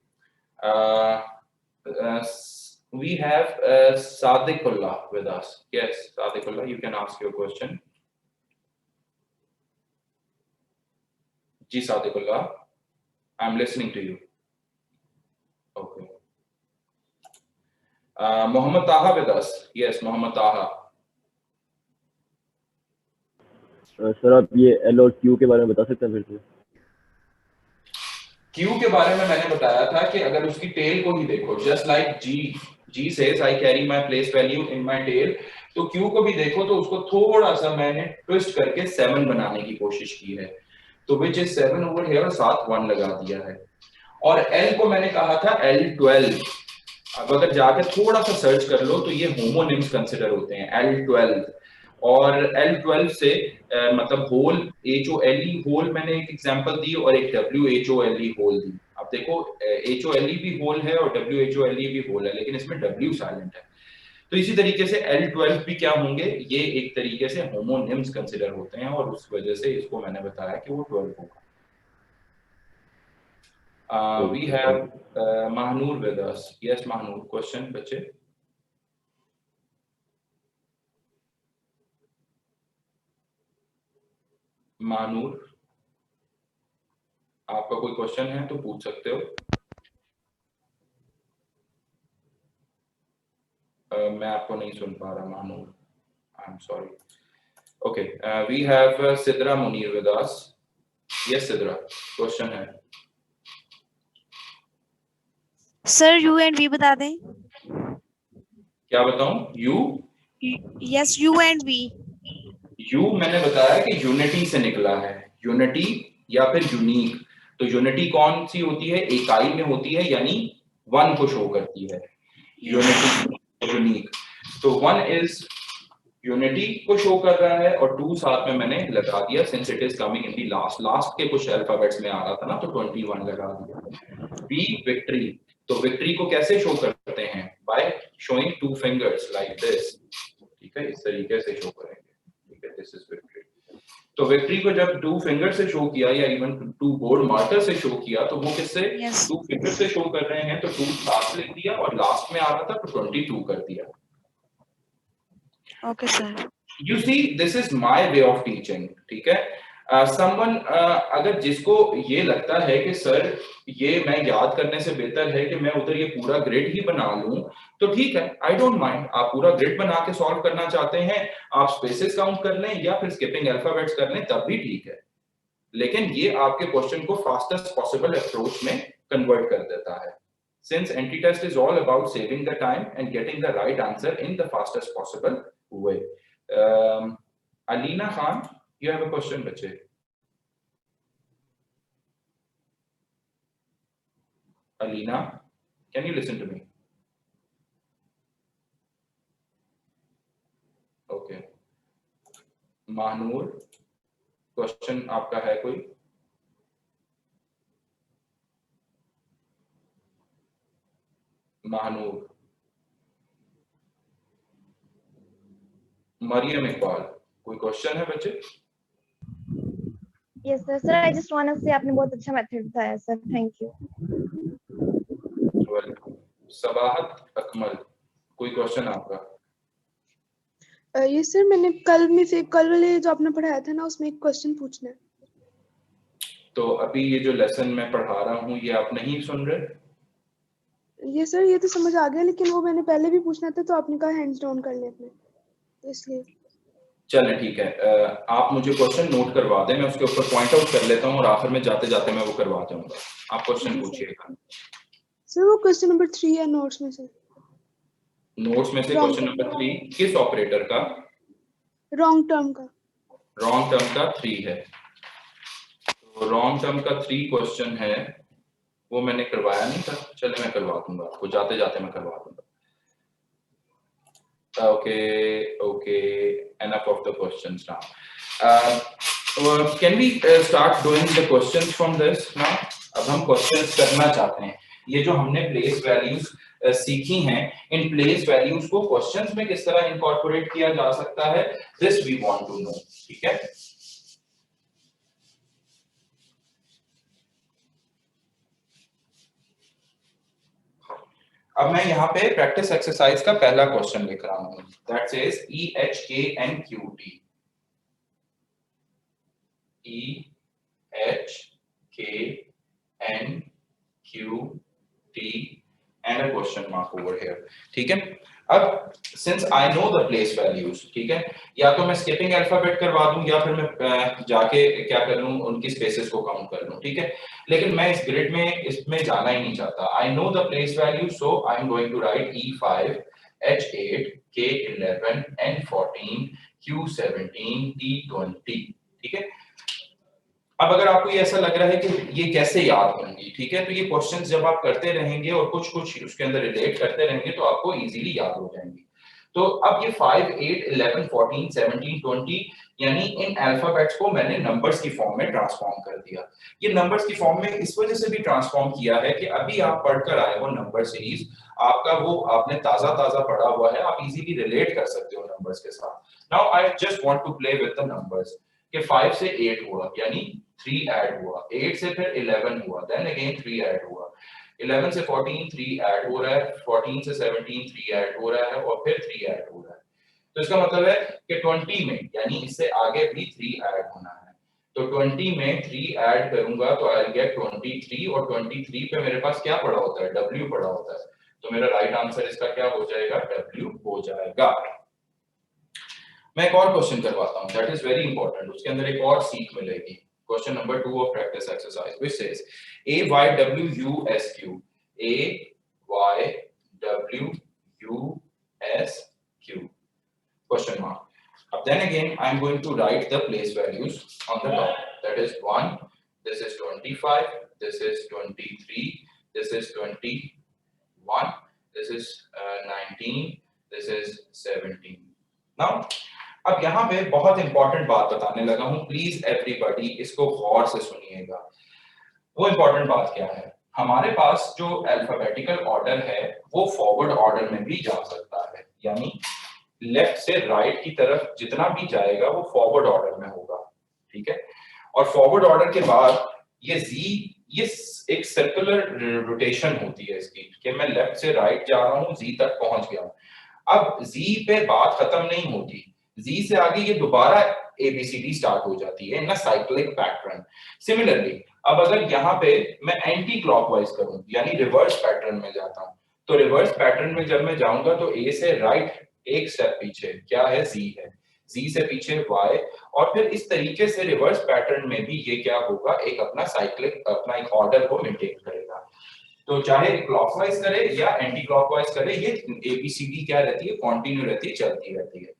We have Sadiqullah with us. Yes, Sadiqullah, you can ask your question. Ji Sadiqullah, I'm listening to you. Okay. Muhammad Taha with us. Yes, Muhammad Taha. Sir आप ये L और Q के बारे में बता सकते हैं फिर से? Q के बारे में मैंने बताया था कि अगर उसकी टेल को ही देखो, just like G says I carry my place value in my tail, तो Q को भी देखो तो उसको थोड़ा सा मैंने ट्विस्ट करके 7 बनाने की कोशिश की है, तो which is 7 over here, साथ 1 लगा दिया है। और L को मैंने कहा था L12, अब अगर जाकर थोड़ा सा सर्च कर लो तो ये होमोनिम्स कंसिडर होते हैं L12, और L12 से मतलब होल HOLE होल मैंने एक एग्जांपल दी और एक WHOLE होल दी। अब देखो HOLE भी होल है और WHOLE भी होल है, लेकिन इसमें W साइलेंट है। तो इसी तरीके से L12 भी क्या होंगे, ये एक तरीके से होमोनिम्स कंसिडर होते हैं और उस वजह से इसको मैंने बताया कि वो 12 होगा। We have Mahnur with us. Yes, Mahnur, question बच्चे। Mahnur, आपका कोई क्वेश्चन है तो पूछ सकते हो। मैं आपको नहीं सुन पा रहा Mahnur, I'm sorry. Okay, we have Sidra Munir with us. Yes, Sidra, question है। सर U and V बता दें। क्या बताऊं? U? Yes, U and V. U मैंने बताया कि यूनिटी से निकला है, यूनिटी या फिर यूनिक। तो यूनिटी कौन सी होती है, इकाई में होती है, यानी 1 को शो करती है यूनिटी यूनिक। तो 1 इज यूनिटी को शो कर रहा है और 2 साथ में मैंने लगा दिया, since it is coming in the last के कुछ अल्फाबेट्स में आ रहा था ना, तो 21 लगा दिया। V विक्ट्री, तो विक्ट्री को कैसे शो करते हैं? By showing two fingers like this, ठीक है, इस तरीके से शो करेंगे, ठीक है, दिस इज विक्ट्री। तो विक्ट्री को जब टू फिंगर से शो किया या इवन टू बोर्ड मार्कर से शो किया तो वो किससे? Yes. टू फिंगर से शो कर रहे हैं तो 2 साथ लिख दिया और लास्ट में आ रहा था तो 22 कर दिया। Okay, sir. You see, this is my way of teaching, ठीक है। someone अगर जिसको ये लगता है कि सर ये मैं याद करने से बेहतर है कि मैं उधर ये पूरा ग्रिड ही बना लूं, तो ठीक है, आई डोंट माइंड। आप पूरा ग्रिड बना के सॉल्व करना चाहते हैं, आप स्पेसेस काउंट कर लें या फिर स्किपिंग अल्फाबेट्स कर लें, तब भी ठीक है। लेकिन ये आपके क्वेश्चन को फास्टेस्ट पॉसिबल अप्रोच में कन्वर्ट कर देता है। Since anti-test is all about saving the time and getting the right answer in the fastest possible way. Alina Khan, you have a question, बच्चे? Alina, can you listen to me? Okay. Mahnur, question आपका है कोई? महानूर, मरियम इकबाल, कोई question है बच्चे? Yes sir. Sir I just want to say आपने बहुत अच्छा मेथड बताया sir, thank you. Welcome. Sabahat Akmal, कोई क्वेश्चन आपका? ये सर मैंने कल वाले जो आपने पढ़ाया था ना उसमें एक क्वेश्चन पूछना है। तो अभी ये जो लेसन मैं पढ़ा रहा हूँ ये आप नहीं सुन रहे? ये सर ये तो समझ आ गया, लेकिन वो मैंने पहले भी पूछना था तो आपने कहा हैंड्स डाउन कर लें अपने, तो इसलिए। चलें ठीक है, आप मुझे क्वेश्चन नोट करवा दें, मैं उसके ऊपर पॉइंट आउट कर लेता हूँ और आखिर में जाते जाते मैं वो करवा जाऊंगा। आप क्वेश्चन पूछिएगा। सर वो क्वेश्चन नंबर 3 है नोट्स में से। नोट्स में से क्वेश्चन नंबर 3 किस ऑपरेटर का? रॉन्ग टर्म का। रॉन्ग टर्म का 3 है। तो रॉन्ग टर्म का 3 क्वेश्चन है, वो मैंने करवाया नहीं था, चले मैं करवा दूंगा आपको, जाते जाते मैं करवा दूंगा। Okay, enough of the questions now. Can we start doing the questions from this now? अब हम questions करना चाहते हैं। ये जो हमने place values सीखी हैं, इन place values को questions में किस तरह incorporate किया जा सकता है, this we want to know, ठीक है? अब मैं यहाँ पे प्रैक्टिस एक्सरसाइज का पहला क्वेश्चन लिख रहा हूँ, that says EHKNQT, EHKNQT and a question mark over here, ठीक है। अब since I know the place values, ठीक है, या तो मैं स्किपिंग अल्फाबेट करवा दूं या फिर मैं जाके क्या कर लूं, उनकी स्पेसेस को काउंट कर लूं, ठीक है। लेकिन मैं इस ग्रिड में इसमें जाना ही नहीं चाहता। I know the place value, so I'm going to write E5, H8, K11, N14, Q17, T20, ठीक है। अब अगर आपको ये ऐसा लग रहा है कि ये कैसे याद होंगी, ठीक है, तो ये क्वेश्चंस जब आप करते रहेंगे और कुछ कुछ उसके अंदर रिलेट करते रहेंगे तो आपको इजीली याद हो जाएंगी। तो अब ये 5, 8, 11, 14, 17, 20 यानी इन अल्फाबेट्स को मैंने नंबर्स की फॉर्म में ट्रांसफॉर्म कर दिया। ये नंबर्स की फॉर्म में इस वजह से भी ट्रांसफॉर्म किया है कि अभी आप पढ़कर आए हो नंबर सीरीज, आपका वो आपने ताजा पढ़ा हुआ है, आप इजीली रिलेट कर सकते हो नंबर्स के साथ। Now I just want to play with the numbers कि 5 से 8 हुआ यानी 3 ऐड हुआ, 8 से फिर 11 हुआ, देन अगेन 3 ऐड हुआ, 11 से 14 3 ऐड हो रहा है, 14 से 17 3 ऐड हो रहा है और फिर 3 ऐड हो रहा है। तो इसका मतलब है कि 20 में यानी इससे आगे भी 3 ऐड होना है। तो 20 में 3 ऐड करूंगा तो आई गेट 23 और 23 पे मेरे पास क्या पड़ा होता है, W पड़ा होता है। तो मेरा राइट आंसर इसका क्या हो जाएगा, W हो जाएगा। मैं एक और क्वेश्चन करवाता हूं, दैट इज वेरी इंपॉर्टेंट, उसके अंदर एक और सीख मिलेगी। Question number 2 of practice exercise which says AYWUSQ, AYWUSQ question mark. Then again I am going to write the place values on the top, that is 1, this is 25, this is 23, this is 21, this is 19, this is 17. Now अब यहाँ पे बहुत important बात बताने लगा हूँ, please everybody इसको गौर से सुनिएगा। वो इंपॉर्टेंट बात क्या है, हमारे पास जो अल्फाबेटिकल ऑर्डर है वो फॉरवर्ड ऑर्डर में भी जा सकता है, यानी लेफ्ट से राइट की तरफ जितना भी जाएगा वो फॉरवर्ड ऑर्डर में होगा, ठीक है। और फॉरवर्ड ऑर्डर के बाद ये जी, ये एक सर्कुलर रोटेशन होती है इसकी कि मैं लेफ्ट से राइट जा रहा हूँ, जी तक पहुंच गया हूँ। अब जी पे बात खत्म नहीं होती, जी से आगे ये दोबारा ABCD स्टार्ट हो जाती है इन अ साइक्लिक पैटर्न। सिमिलरली अब अगर यहाँ पे मैं एंटी क्लॉकवाइज करूं यानी रिवर्स पैटर्न में जाता हूं, तो रिवर्स पैटर्न में जब मैं जाऊंगा तो A से राइट एक स्टेप पीछे क्या है, Z है, Z से पीछे Y, और फिर इस तरीके से रिवर्स पैटर्न में भी ये क्या होगा, एक अपना साइक्लिक अपना एक ऑर्डर को मेंटेन करेगा। तो चाहे क्लॉकवाइज करे या एंटी क्लॉकवाइज करे, ये ABCD क्या रहती है, कंटिन्यू रहती है, चलती रहती है।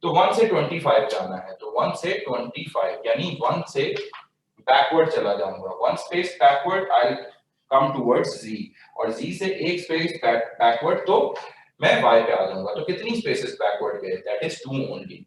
तो 1 से 25 जाना है, तो 1 से 25 यानी 1 से बैकवर्ड चला जाऊंगा, 1 स्पेस बैकवर्ड आई कम टुवर्ड्स Z, और Z से एक स्पेस बैकवर्ड तो मैं Y पे आ जाऊंगा। तो कितनी स्पेसेस बैकवर्ड गए, दैट इज 2 ओनली।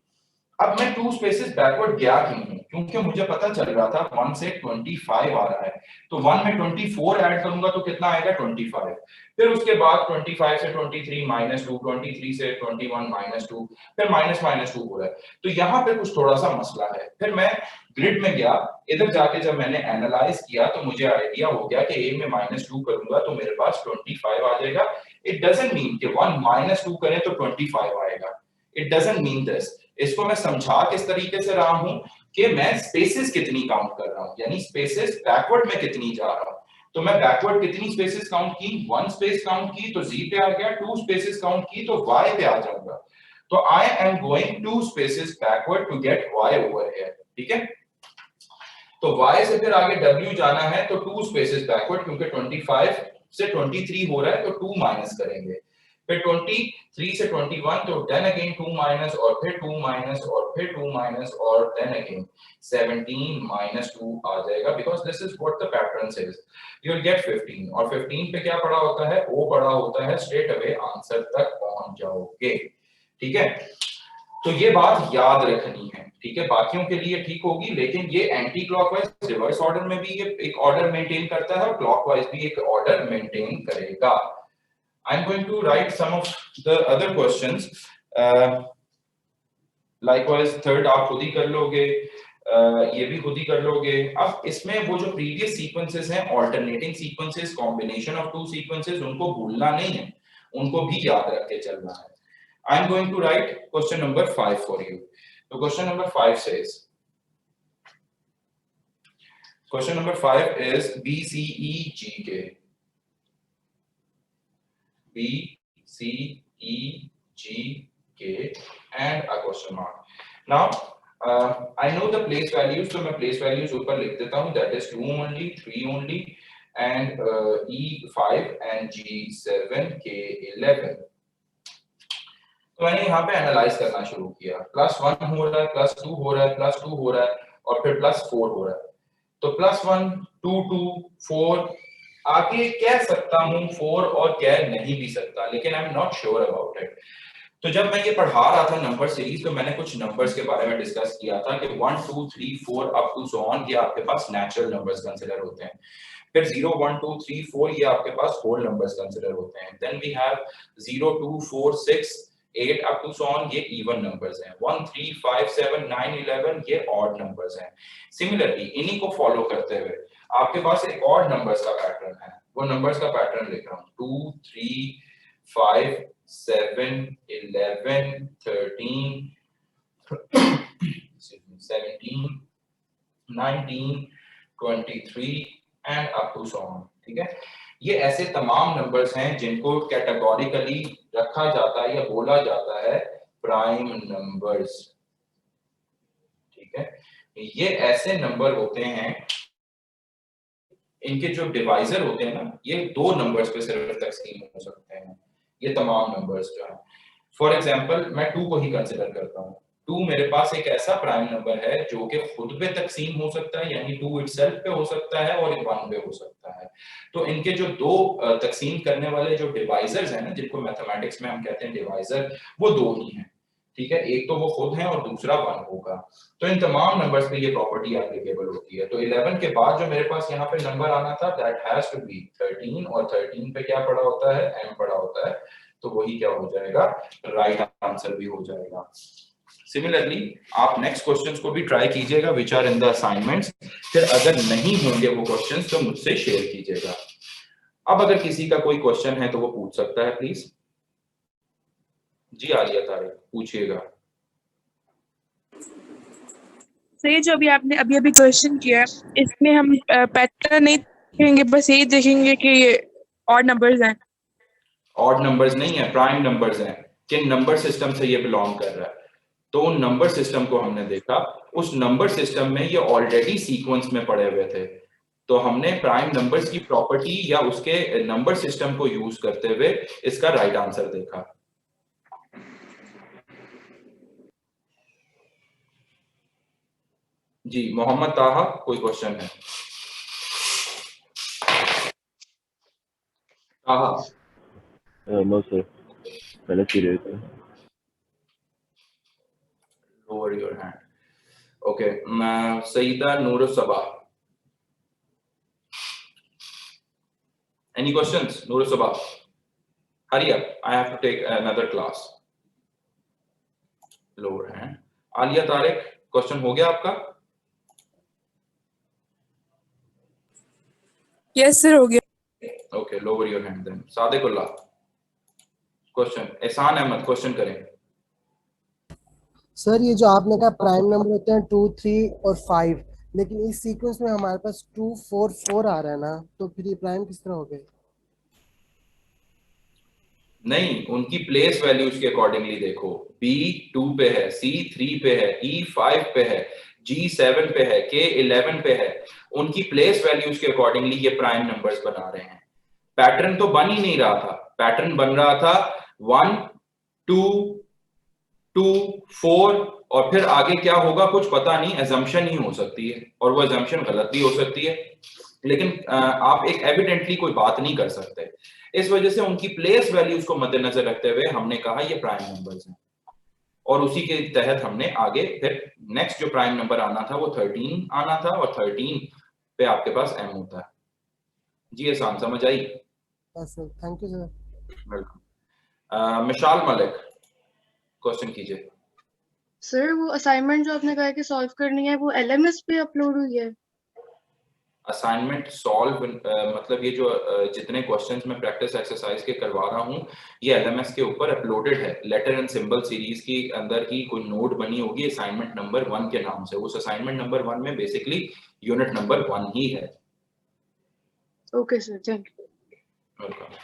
अब मैं 2 स्पेसेस बैकवर्ड गया क्यों हूं, क्योंकि मुझे पता चल रहा था 1 से 25 आ रहा है, तो 1 में 24 ऐड करूंगा तो कितना आएगा, 25। फिर उसके बाद 25 से 23 -2, 23 से 21 -2, फिर -2 हो रहा है। तो यहाँ पे कुछ थोड़ा सा मसला है। फिर मैं ग्रिड में गया, इधर जाके जब मैंने एनालाइज किया तो मुझे आइडिया हो गया कि A में -2 करूंगा तो मेरे पास 25 आ जाएगा। इट डजंट मीन कि 1 -2 करें तो 25 आएगा, इट डजंट मीन दिस। इसको मैं समझा किस तरीके से रहा हूं कि मैं स्पेसेस कितनी काउंट कर रहा हूं, यानी स्पेसेस बैकवर्ड में कितनी जा रहा हूं। तो मैं बैकवर्ड कितनी स्पेसेस काउंट की, 1 स्पेस काउंट की तो Z पे आ गया, 2 स्पेसेस काउंट की तो Y पे आ जाऊंगा। तो I am going 2 spaces backward to get Y over here, ठीक है। तो Y से फिर आगे W जाना है तो 2 स्पेसेस बैकवर्ड, क्योंकि 25 से 23 हो रहा है तो 2 माइनस करेंगे, फिर 23 से 21 तो then again 2 माइनस, और फिर 2 माइनस, और फिर 2 माइनस, और then again 17 -2 आ जाएगा, because this is what the pattern says, you will get 15, और 15 पे क्या पड़ा होता है, O पड़ा होता है, straight away आंसर तक पहुंच जाओगे, ठीक है। तो ये बात याद रखनी है, ठीक है, बाकियों के लिए ठीक होगी, लेकिन ये एंटी क्लॉकवाइज रिवर्स ऑर्डर में भी ये एक ऑर्डर मेंटेन करता है और क्लॉकवाइज भी एक ऑर्डर मेंटेन करेगा। I'm going to write some of the other questions. Likewise, third आप खुद ही कर लोगे, ये भी खुद ही कर लोगे। अब इसमें वो जो previous sequences हैं, alternating sequences, combination of 2 sequences, उनको भूलना नहीं है, उनको भी याद रख के चलना है। I'm going to write question number 5 for you. So question number 5 says, question number 5 is B, C, E, G, K. B, C, E, G, K, and a question mark. Now, I know the place values, so मैं place values ऊपर लिख देता हूँ, that is 2 only, 3 only, and E 5 and G 7, K 11. तो मैंने यहाँ पे analyse करना शुरू किया, +1 हो रहा है, +2 हो रहा है, +2 हो रहा है, और फिर +4 हो रहा है। तो +1, 2, 2, 4, आगे कह सकता हूं 4 और कह नहीं भी सकता, लेकिन I am not sure about it. तो जब मैं ये पढ़ा रहा था नंबर सीरीज, तो मैंने कुछ नंबर्स के बारे में डिस्कस किया था कि 1, 2, 3, 4 अप टू सो ऑन ये आपके पास नेचुरल नंबर्स कंसीडर होते हैं, फिर 0, 1, 2, 3, 4 ये आपके पास होल नंबर्स कंसीडर होते हैं, then we have 0, 2, 4, 6, 8 up to so on ये इवन नंबर्स हैं, 1, 3, 5, 7, 9, 11 ये ऑड नंबर्स हैं। सिमिलरली इन्हीं को फॉलो करते हुए आपके पास एक और नंबर्स का पैटर्न है, वो नंबर्स का पैटर्न लिख रहा हूँ, 2, 3, 5, 7, 11, 13, 17, 19, 23 and up to so on, ठीक है। ये ऐसे तमाम नंबर्स हैं जिनको कैटेगोरिकली रखा जाता है या बोला जाता है प्राइम नंबर्स, ठीक है। ये ऐसे नंबर होते हैं, इनके जो डिवाइजर होते हैं ना, ये 2 नंबर्स पे सिर्फ तकसीम हो सकते हैं, ये तमाम नंबर्स जो हैं। फॉर एग्जांपल मैं 2 को ही कंसीडर करता हूँ, 2 मेरे पास एक ऐसा प्राइम नंबर है जो कि खुद पे तकसीम हो सकता है, यानी 2 इटसेल्फ पे हो सकता है और 1 पे हो सकता है। तो इनके जो 2 तकसीम करने वाले जो डिवाइजर्स हैं ना, जिनको मैथमेटिक्स में हम कहते हैं डिवाइजर, वो 2 ही हैं, ठीक है, एक तो वो खुद है और दूसरा 1 होगा। तो इन तमाम नंबर्स पे ये प्रॉपर्टी एप्लीकेबल होती है। तो 11 के बाद जो मेरे पास यहाँ पे नंबर आना था दैट हैज टू बी 13, और 13 पे क्या पड़ा होता है, m पड़ा होता है, तो वही क्या हो जाएगा, राइट आंसर भी हो जाएगा। सिमिलरली आप नेक्स्ट क्वेश्चंस को भी ट्राई कीजिएगा which are in the assignments, फिर अगर नहीं होंगे वो क्वेश्चंस तो मुझसे शेयर कीजिएगा। अब अगर किसी का कोई क्वेश्चन है तो वो पूछ सकता है प्लीज। जी आलिया तारिक पूछिएगा। सर ये जो अभी आपने अभी अभी क्वेश्चन किया इसमें हम पैटर्न नहीं देखेंगे, बस यही देखेंगे कि ये ऑड नंबर्स हैं। ऑड नंबर्स नहीं है, प्राइम नंबर्स हैं। किन नंबर सिस्टम से ये बिलोंग कर रहा है, तो उन नंबर सिस्टम को हमने देखा, उस नंबर सिस्टम में ये ऑलरेडी सीक्वेंस में पड़े हुए थे, तो हमने प्राइम नंबर्स की प्रॉपर्टी या उसके नंबर सिस्टम को यूज करते हुए इसका राइट आंसर देखा। जी मोहम्मद ताहा कोई क्वेश्चन है? ताहा नो सर, पहले सीरियस है। lower your hand. Okay, Saida Noor Sabah. Any questions, Noor Sabah? Hurry up, I have to take another class. Lower hand. Alia Tariq, question हो गया आपका? यस सर हो गया। Okay, lower your hand then. Sadiqullah, question. एहसान Ahmad question करें। Sir ये जो आपने कहा प्राइम नंबर होते हैं 2, 3 और 5, लेकिन इस सीक्वेंस में हमारे पास 2, 4, 4 आ रहा है ना, तो फिर ये प्राइम किस तरह हो गए? नहीं, उनकी प्लेस वैल्यूज के अकॉर्डिंगली देखो, B 2 पे है, C 3 पे है, E 5 पे है, G 7 पे है, K 11 पे है, उनकी प्लेस वैल्यूज के अकॉर्डिंगली ये प्राइम नंबर्स बना रहे हैं। पैटर्न तो बन ही नहीं रहा था, पैटर्न बन रहा था 1 2 2 4 और फिर आगे क्या होगा कुछ पता नहीं, assumption ही हो सकती है और वो assumption गलत भी हो सकती है, लेकिन आप एक एविडेंटली कोई बात नहीं कर सकते। इस वजह से उनकी प्लेस वैल्यूज को मद्देनजर रखते हुए हमने कहा ये प्राइम नंबर्स हैं और उसी के तहत हमने आगे फिर नेक्स्ट जो प्राइम नंबर आना था वो 13 आना था और 13 पे आपके पास m होता है। जी एहसान समझ आई? Yes sir, thank you sir. Welcome. Mishal Malik question कीजिए। सर वो असाइनमेंट जो आपने कहा कि सॉल्व करनी है वो LMS पे अपलोड हुई है? असाइनमेंट सॉल्व मतलब ये जो जितने क्वेश्चंस मैं प्रैक्टिस एक्सरसाइज के करवा रहा हूँ ये LMS के ऊपर अपलोडेड है। लेटर एंड सिंबल सीरीज की अंदर ही कोई नोट बनी होगी असाइनमेंट नंबर 1 के नाम से। उस असाइनमेंट नंबर 1 में बेसिकली यूनिट नंबर 1 ही है। Okay sir, thank you. Welcome.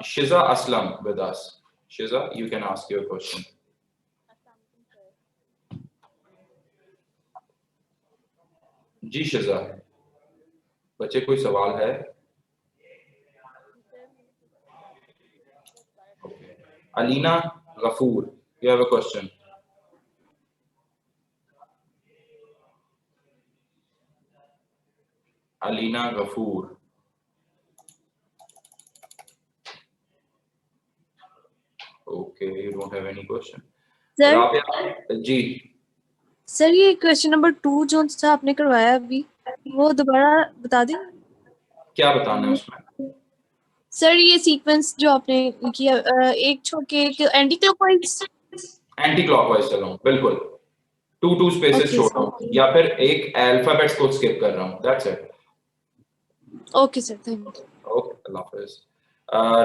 Shiza Aslam with us. Shiza, you can ask your question. जी शिजा, बच्चे कोई सवाल है? Alina Ghafoor, you have a question? Alina Ghafoor. Okay, you don't have any question. Sir Rabia ji. Sir ये क्वेश्चन नंबर 2 जो सा आपने करवाया अभी वो दोबारा बता दें। क्या बताना है उसमें? सर ये सीक्वेंस जो आपने किया एक छोड़ के एक एंटी क्लॉकवाइज चलो बिल्कुल 2 स्पेसेस छोड़ रहा हूँ या फिर एक अल्फाबेट्स को स्किप कर रहा हूँ, that's it. Okay sir, thank you. Okay, अल्लाह हाफिज।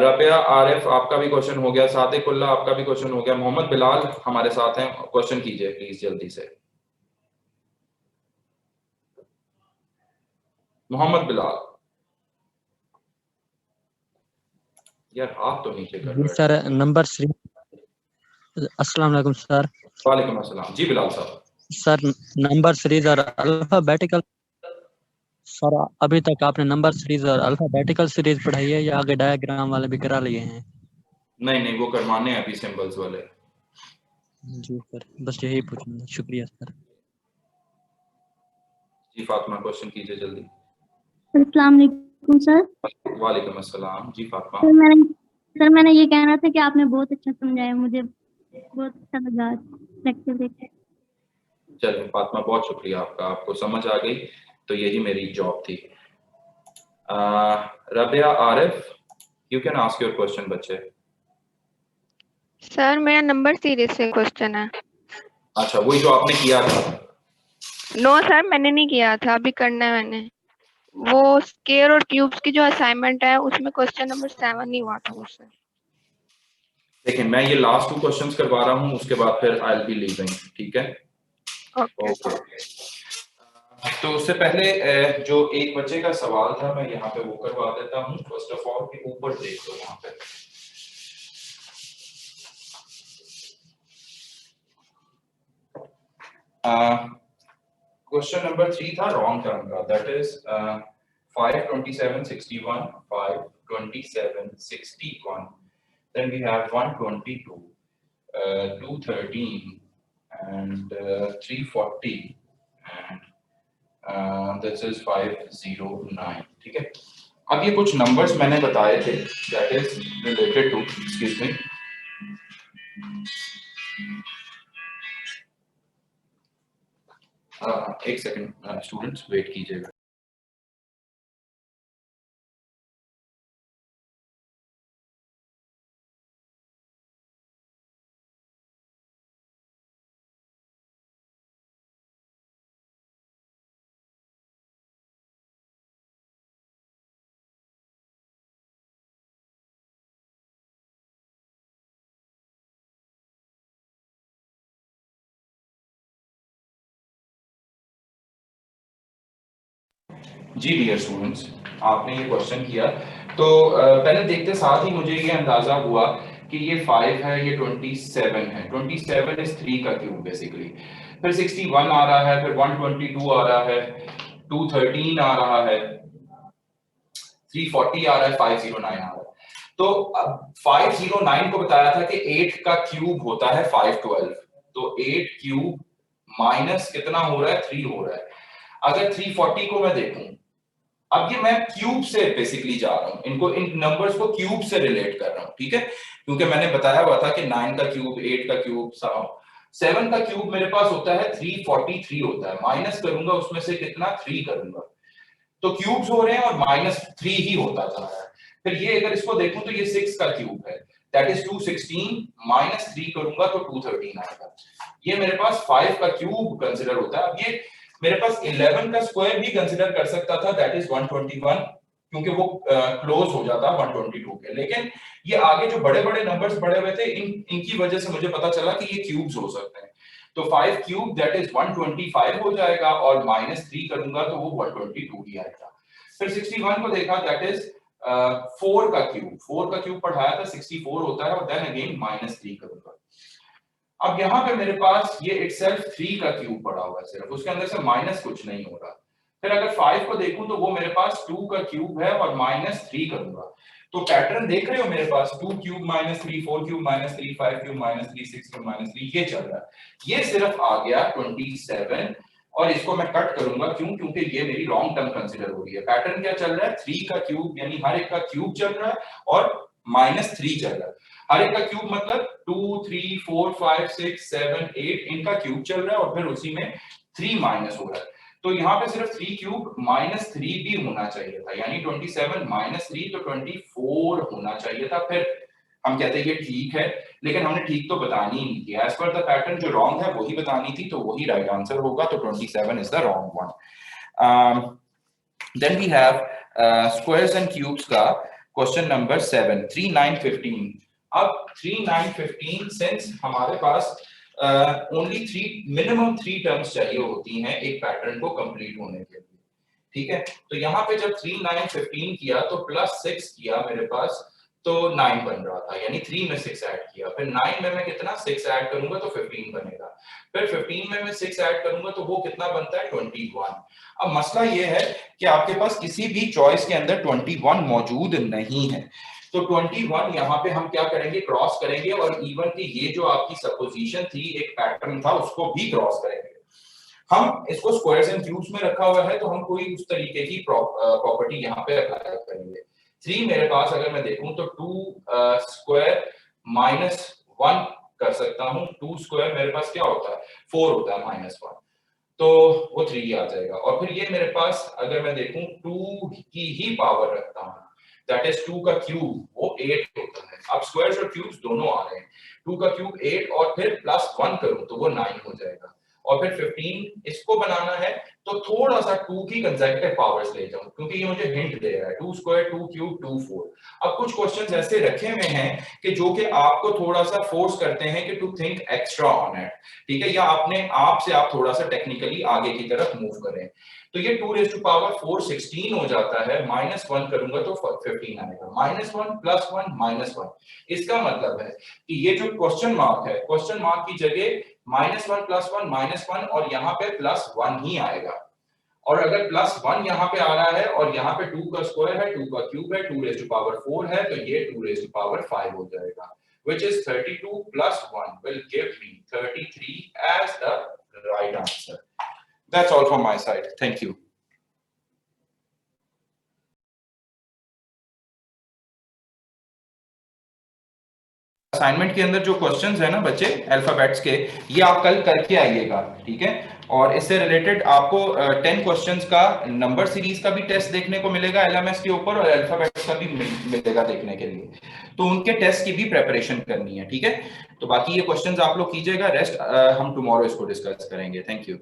रबिया आरिफ आपका भी क्वेश्चन हो गया, सादिकुल्लाह आपका भी क्वेश्चन हो गया, मोहम्मद बिलाल हमारे साथ हैं, क्वेश्चन कीजिए प्लीज जल्दी से। मोहम्मद बिलाल, यार हाथ तो नीचे कर जी सर, नंबर 3। अस्सलाम वालेकुम सर। वालेकुम अस्सलाम। जी बिलाल साहब। सर नंबर सीरीज और अल्फाबेटिकल, सर अभी तक आपने नंबर सीरीज और अल्फाबेटिकल सीरीज पढ़ाई है या आगे डायग्राम वाले भी करा लिए हैं? नहीं वो करवाने हैं अभी सिंबल्स वाले। जी सर, बस यही पूछना, शुक्रिया सर। जी फातिमा क्वेश्चन कीजिए जल्दी। अस्सलाम वालेकुम सर। वालेकुम अस्सलाम। जी फातिमा। सर मैंने ये कहना था कि आपने बहुत अच्छा समझाया मुझे, बहुत अच्छा लगा लेक्चर देख। चलो फातिमा, बहुत शुक्रिया आपका, आपको समझ आ गई, तो यही मेरी जॉब थी। Rabia Arif, you can ask your question बच्चे। सर मेरा नंबर सीरीज से क्वेश्चन है। अच्छा, वही जो आपने किया था? नो सर, मैंने नहीं किया था, अभी करना है मैंने। वो स्केयर और क्यूब्स की जो असाइनमेंट है उसमें क्वेश्चन नंबर 7 नहीं हुआ था मुझसे। देखिए, मैं ये लास्ट 2 क्वेश्चंस करवा रहा हूँ, उसके बाद फिर आई विल बी लीविंग, ठीक है? ओके। तो उससे पहले जो एक बच्चे का सवाल था, मैं यहाँ पे वो करवा देता हूँ। फर्स्ट ऑफ ऑल के ऊपर देख लो यहाँ पे। क्वेश्चन नंबर 3 था रॉन्ग टर्म का, that is 52761, 52761, then we have 122, 213 and 340 and this is 509, ठीक है? अब ये कुछ नंबर्स मैंने बताए थे, that is related to, excuse me, एक सेकंड स्टूडेंट्स वेट कीजिएगा। जी डियर स्टूडेंट्स, आपने ये क्वेश्चन किया, तो पहले देखते साथ ही मुझे ये अंदाजा हुआ कि ये 5 है, ये 27 है, 27 इज 3 का क्यूब बेसिकली, फिर 61 आ रहा है, फिर 122 आ रहा है, 213 आ रहा है, 340 आ रहा है, 509 आ रहा है। तो अब 509 को बताया था कि 8 का क्यूब होता है 512, तो 8 क्यूब माइनस कितना हो रहा है, 3 हो रहा है। अगर 340 को मैं देखूं, अब ये मैं क्यूब से बेसिकली जा रहा हूं, इनको, इन नंबर्स को क्यूब से रिलेट कर रहा हूं, ठीक है? क्योंकि मैंने बताया हुआ था कि 9 का क्यूब, 8 का क्यूब, 7 का क्यूब मेरे पास होता है 343 होता है, माइनस करूंगा उसमें से कितना, 3 करूंगा, तो क्यूब्स हो रहे हैं और -3 ही होता जा रहा है। फिर ये अगर इसको देखूं तो ये 6 का क्यूब है, दैट इज 216, -3 करूंगा तो 213 आएगा। ये मेरे पास 5 का क्यूब कंसिडर होता है। अब ये मेरे पास 11 का स्क्वायर भी कंसिडर कर सकता था, दैट इज 121, क्योंकि वो क्लोज हो जाता 122 के, लेकिन ये आगे जो बड़े बड़े नंबर्स बढ़े हुए थे, इनकी वजह से मुझे पता चला कि ये क्यूब्स हो सकते हैं। तो 5 क्यूब दैट इज 125 हो जाएगा, और -3 करूंगा तो वो 122 ही आएगा। फिर 61 को देखा, दैट इज 4 का क्यूब, 4 का क्यूब पढ़ाया था 64 होता है, और देन अगेन -3 करूंगा। अब यहाँ पे मेरे पास ये इटसेल्फ 3 का क्यूब पड़ा हुआ है, सिर्फ उसके अंदर से माइनस कुछ नहीं हो रहा। फिर अगर 5 को देखूं तो वो मेरे पास 2 का क्यूब है और -3 करूंगा। तो पैटर्न देख रहे हो मेरे पास, 2 क्यूब -3, 4 क्यूब -3, 5 क्यूब -3, 6 क्यूब -3, ये चल रहा है। ये सिर्फ आ गया 27, और इसको मैं कट करूंगा, क्यों? क्योंकि ये मेरी लॉन्ग टर्म कंसिडर हो रही है। पैटर्न क्या चल रहा है, 3 का क्यूब, यानी हर एक का क्यूब चल रहा है, और -3 चल रहा है। हर एक का क्यूब मतलब 2, 3, 4, 5, 6, 7, 8 इनका क्यूब चल रहा है, और फिर उसी में 3 माइनस हो रहा है। तो यहाँ पे सिर्फ 3 क्यूब -3 भी होना चाहिए था, यानी 27 -3 तो 24 होना चाहिए था। फिर हम कहते हैं ये ठीक है, लेकिन हमने ठीक तो बतानी ही नहीं थी। एज पर द पैटर्न जो रॉन्ग है वही बतानी थी, तो वही राइट आंसर होगा, तो 27 is the wrong one. Then we have squares and cubes का क्वेश्चन नंबर 7, 3, 9, 15। अब 3, 9, 15 सिंस हमारे पास ओनली 3 मिनिमम 3 टर्म्स चाहिए होती हैं एक पैटर्न को कंप्लीट होने के लिए, ठीक है? तो यहाँ पे जब 3, 9, 15 किया तो +6 किया मेरे पास, तो 9 बन रहा था, यानी 3 में 6 ऐड किया, फिर 9 में मैं कितना 6 ऐड करूंगा तो 15 बनेगा, फिर 15 में मैं 6 ऐड करूंगा तो वो कितना बनता है 21। अब मसला ये है कि आपके पास किसी भी चॉइस के अंदर 21 मौजूद नहीं है, तो 21 यहाँ पे हम क्या करेंगे, क्रॉस करेंगे, और इवन की ये जो आपकी सपोजिशन थी, एक पैटर्न था, उसको भी क्रॉस करेंगे। हम इसको स्क्वायर्स एंड क्यूब्स में रखा हुआ है, तो हम कोई उस तरीके की प्रॉपर्टी यहाँ पे अप्लाई करेंगे। 3 मेरे पास अगर मैं देखूं तो 2 स्क्वायर -1 कर सकता हूँ, 2 स्क्वायर मेरे पास क्या होता है 4 होता है -1, तो वो 3 आ जाएगा। और फिर ये मेरे पास अगर मैं देखूं 2 की ही पावर रखता हूँ, दैट इज 2 का क्यूब, वो 8 होता है। अब स्क्वायर्स और क्यूब्स दोनों आ रहे हैं, 2 का क्यूब 8 और फिर +1 करूं तो वो 9 हो जाएगा। और फिर 15 इसको बनाना है तो थोड़ा सा 2 की कंसेक्यूटिव पावर्स ले जाऊं, क्योंकि ये मुझे हिंट दे रहा है 2 स्क्वायर 2 क्यूब 2 4। अब कुछ क्वेश्चंस ऐसे रखे हुए हैं कि जो कि आपको थोड़ा सा फोर्स करते हैं कि to think extra on it, ठीक है, या अपने आप से आप थोड़ा सा टेक्निकली आगे की तरफ मूव करें। तो ये 2 रेज़ टू पावर 4 16 हो जाता है, -1 करूंगा तो 15 आएगा, -1 +1 -1। इसका मतलब है कि ये जो क्वेश्चन मार्क है, क्वेश्चन मार्क की जगह -1 +1 -1 और यहाँ पे +1 ही आएगा। और अगर +1 यहाँ पे आ रहा है और यहाँ पे 2 का स्क्वायर है, 2 का क्यूब है, 2 रेज़ टू पावर 4 है, तो ये 2 रेज़ टू पावर 5 हो जाएगा, which is 32 + 1 will give me 33 as the right answer. That's all from my side. Thank you. Assignment के अंदर जो क्वेश्चंस है ना बच्चे अल्फाबेट्स के, ये आप कल करके आइएगा, ठीक है। और इससे रिलेटेड आपको 10 क्वेश्चंस का नंबर सीरीज का भी टेस्ट देखने को मिलेगा एलएमएस के ऊपर, और अल्फाबेट्स का भी मिलेगा देखने के लिए, तो उनके टेस्ट की भी प्रिपरेशन करनी है, ठीक है। तो बाकी ये क्वेश्चंस आप लोग कीजिएगा, रेस्ट हम टुमारो इसको डिस्कस करेंगे। Thank you.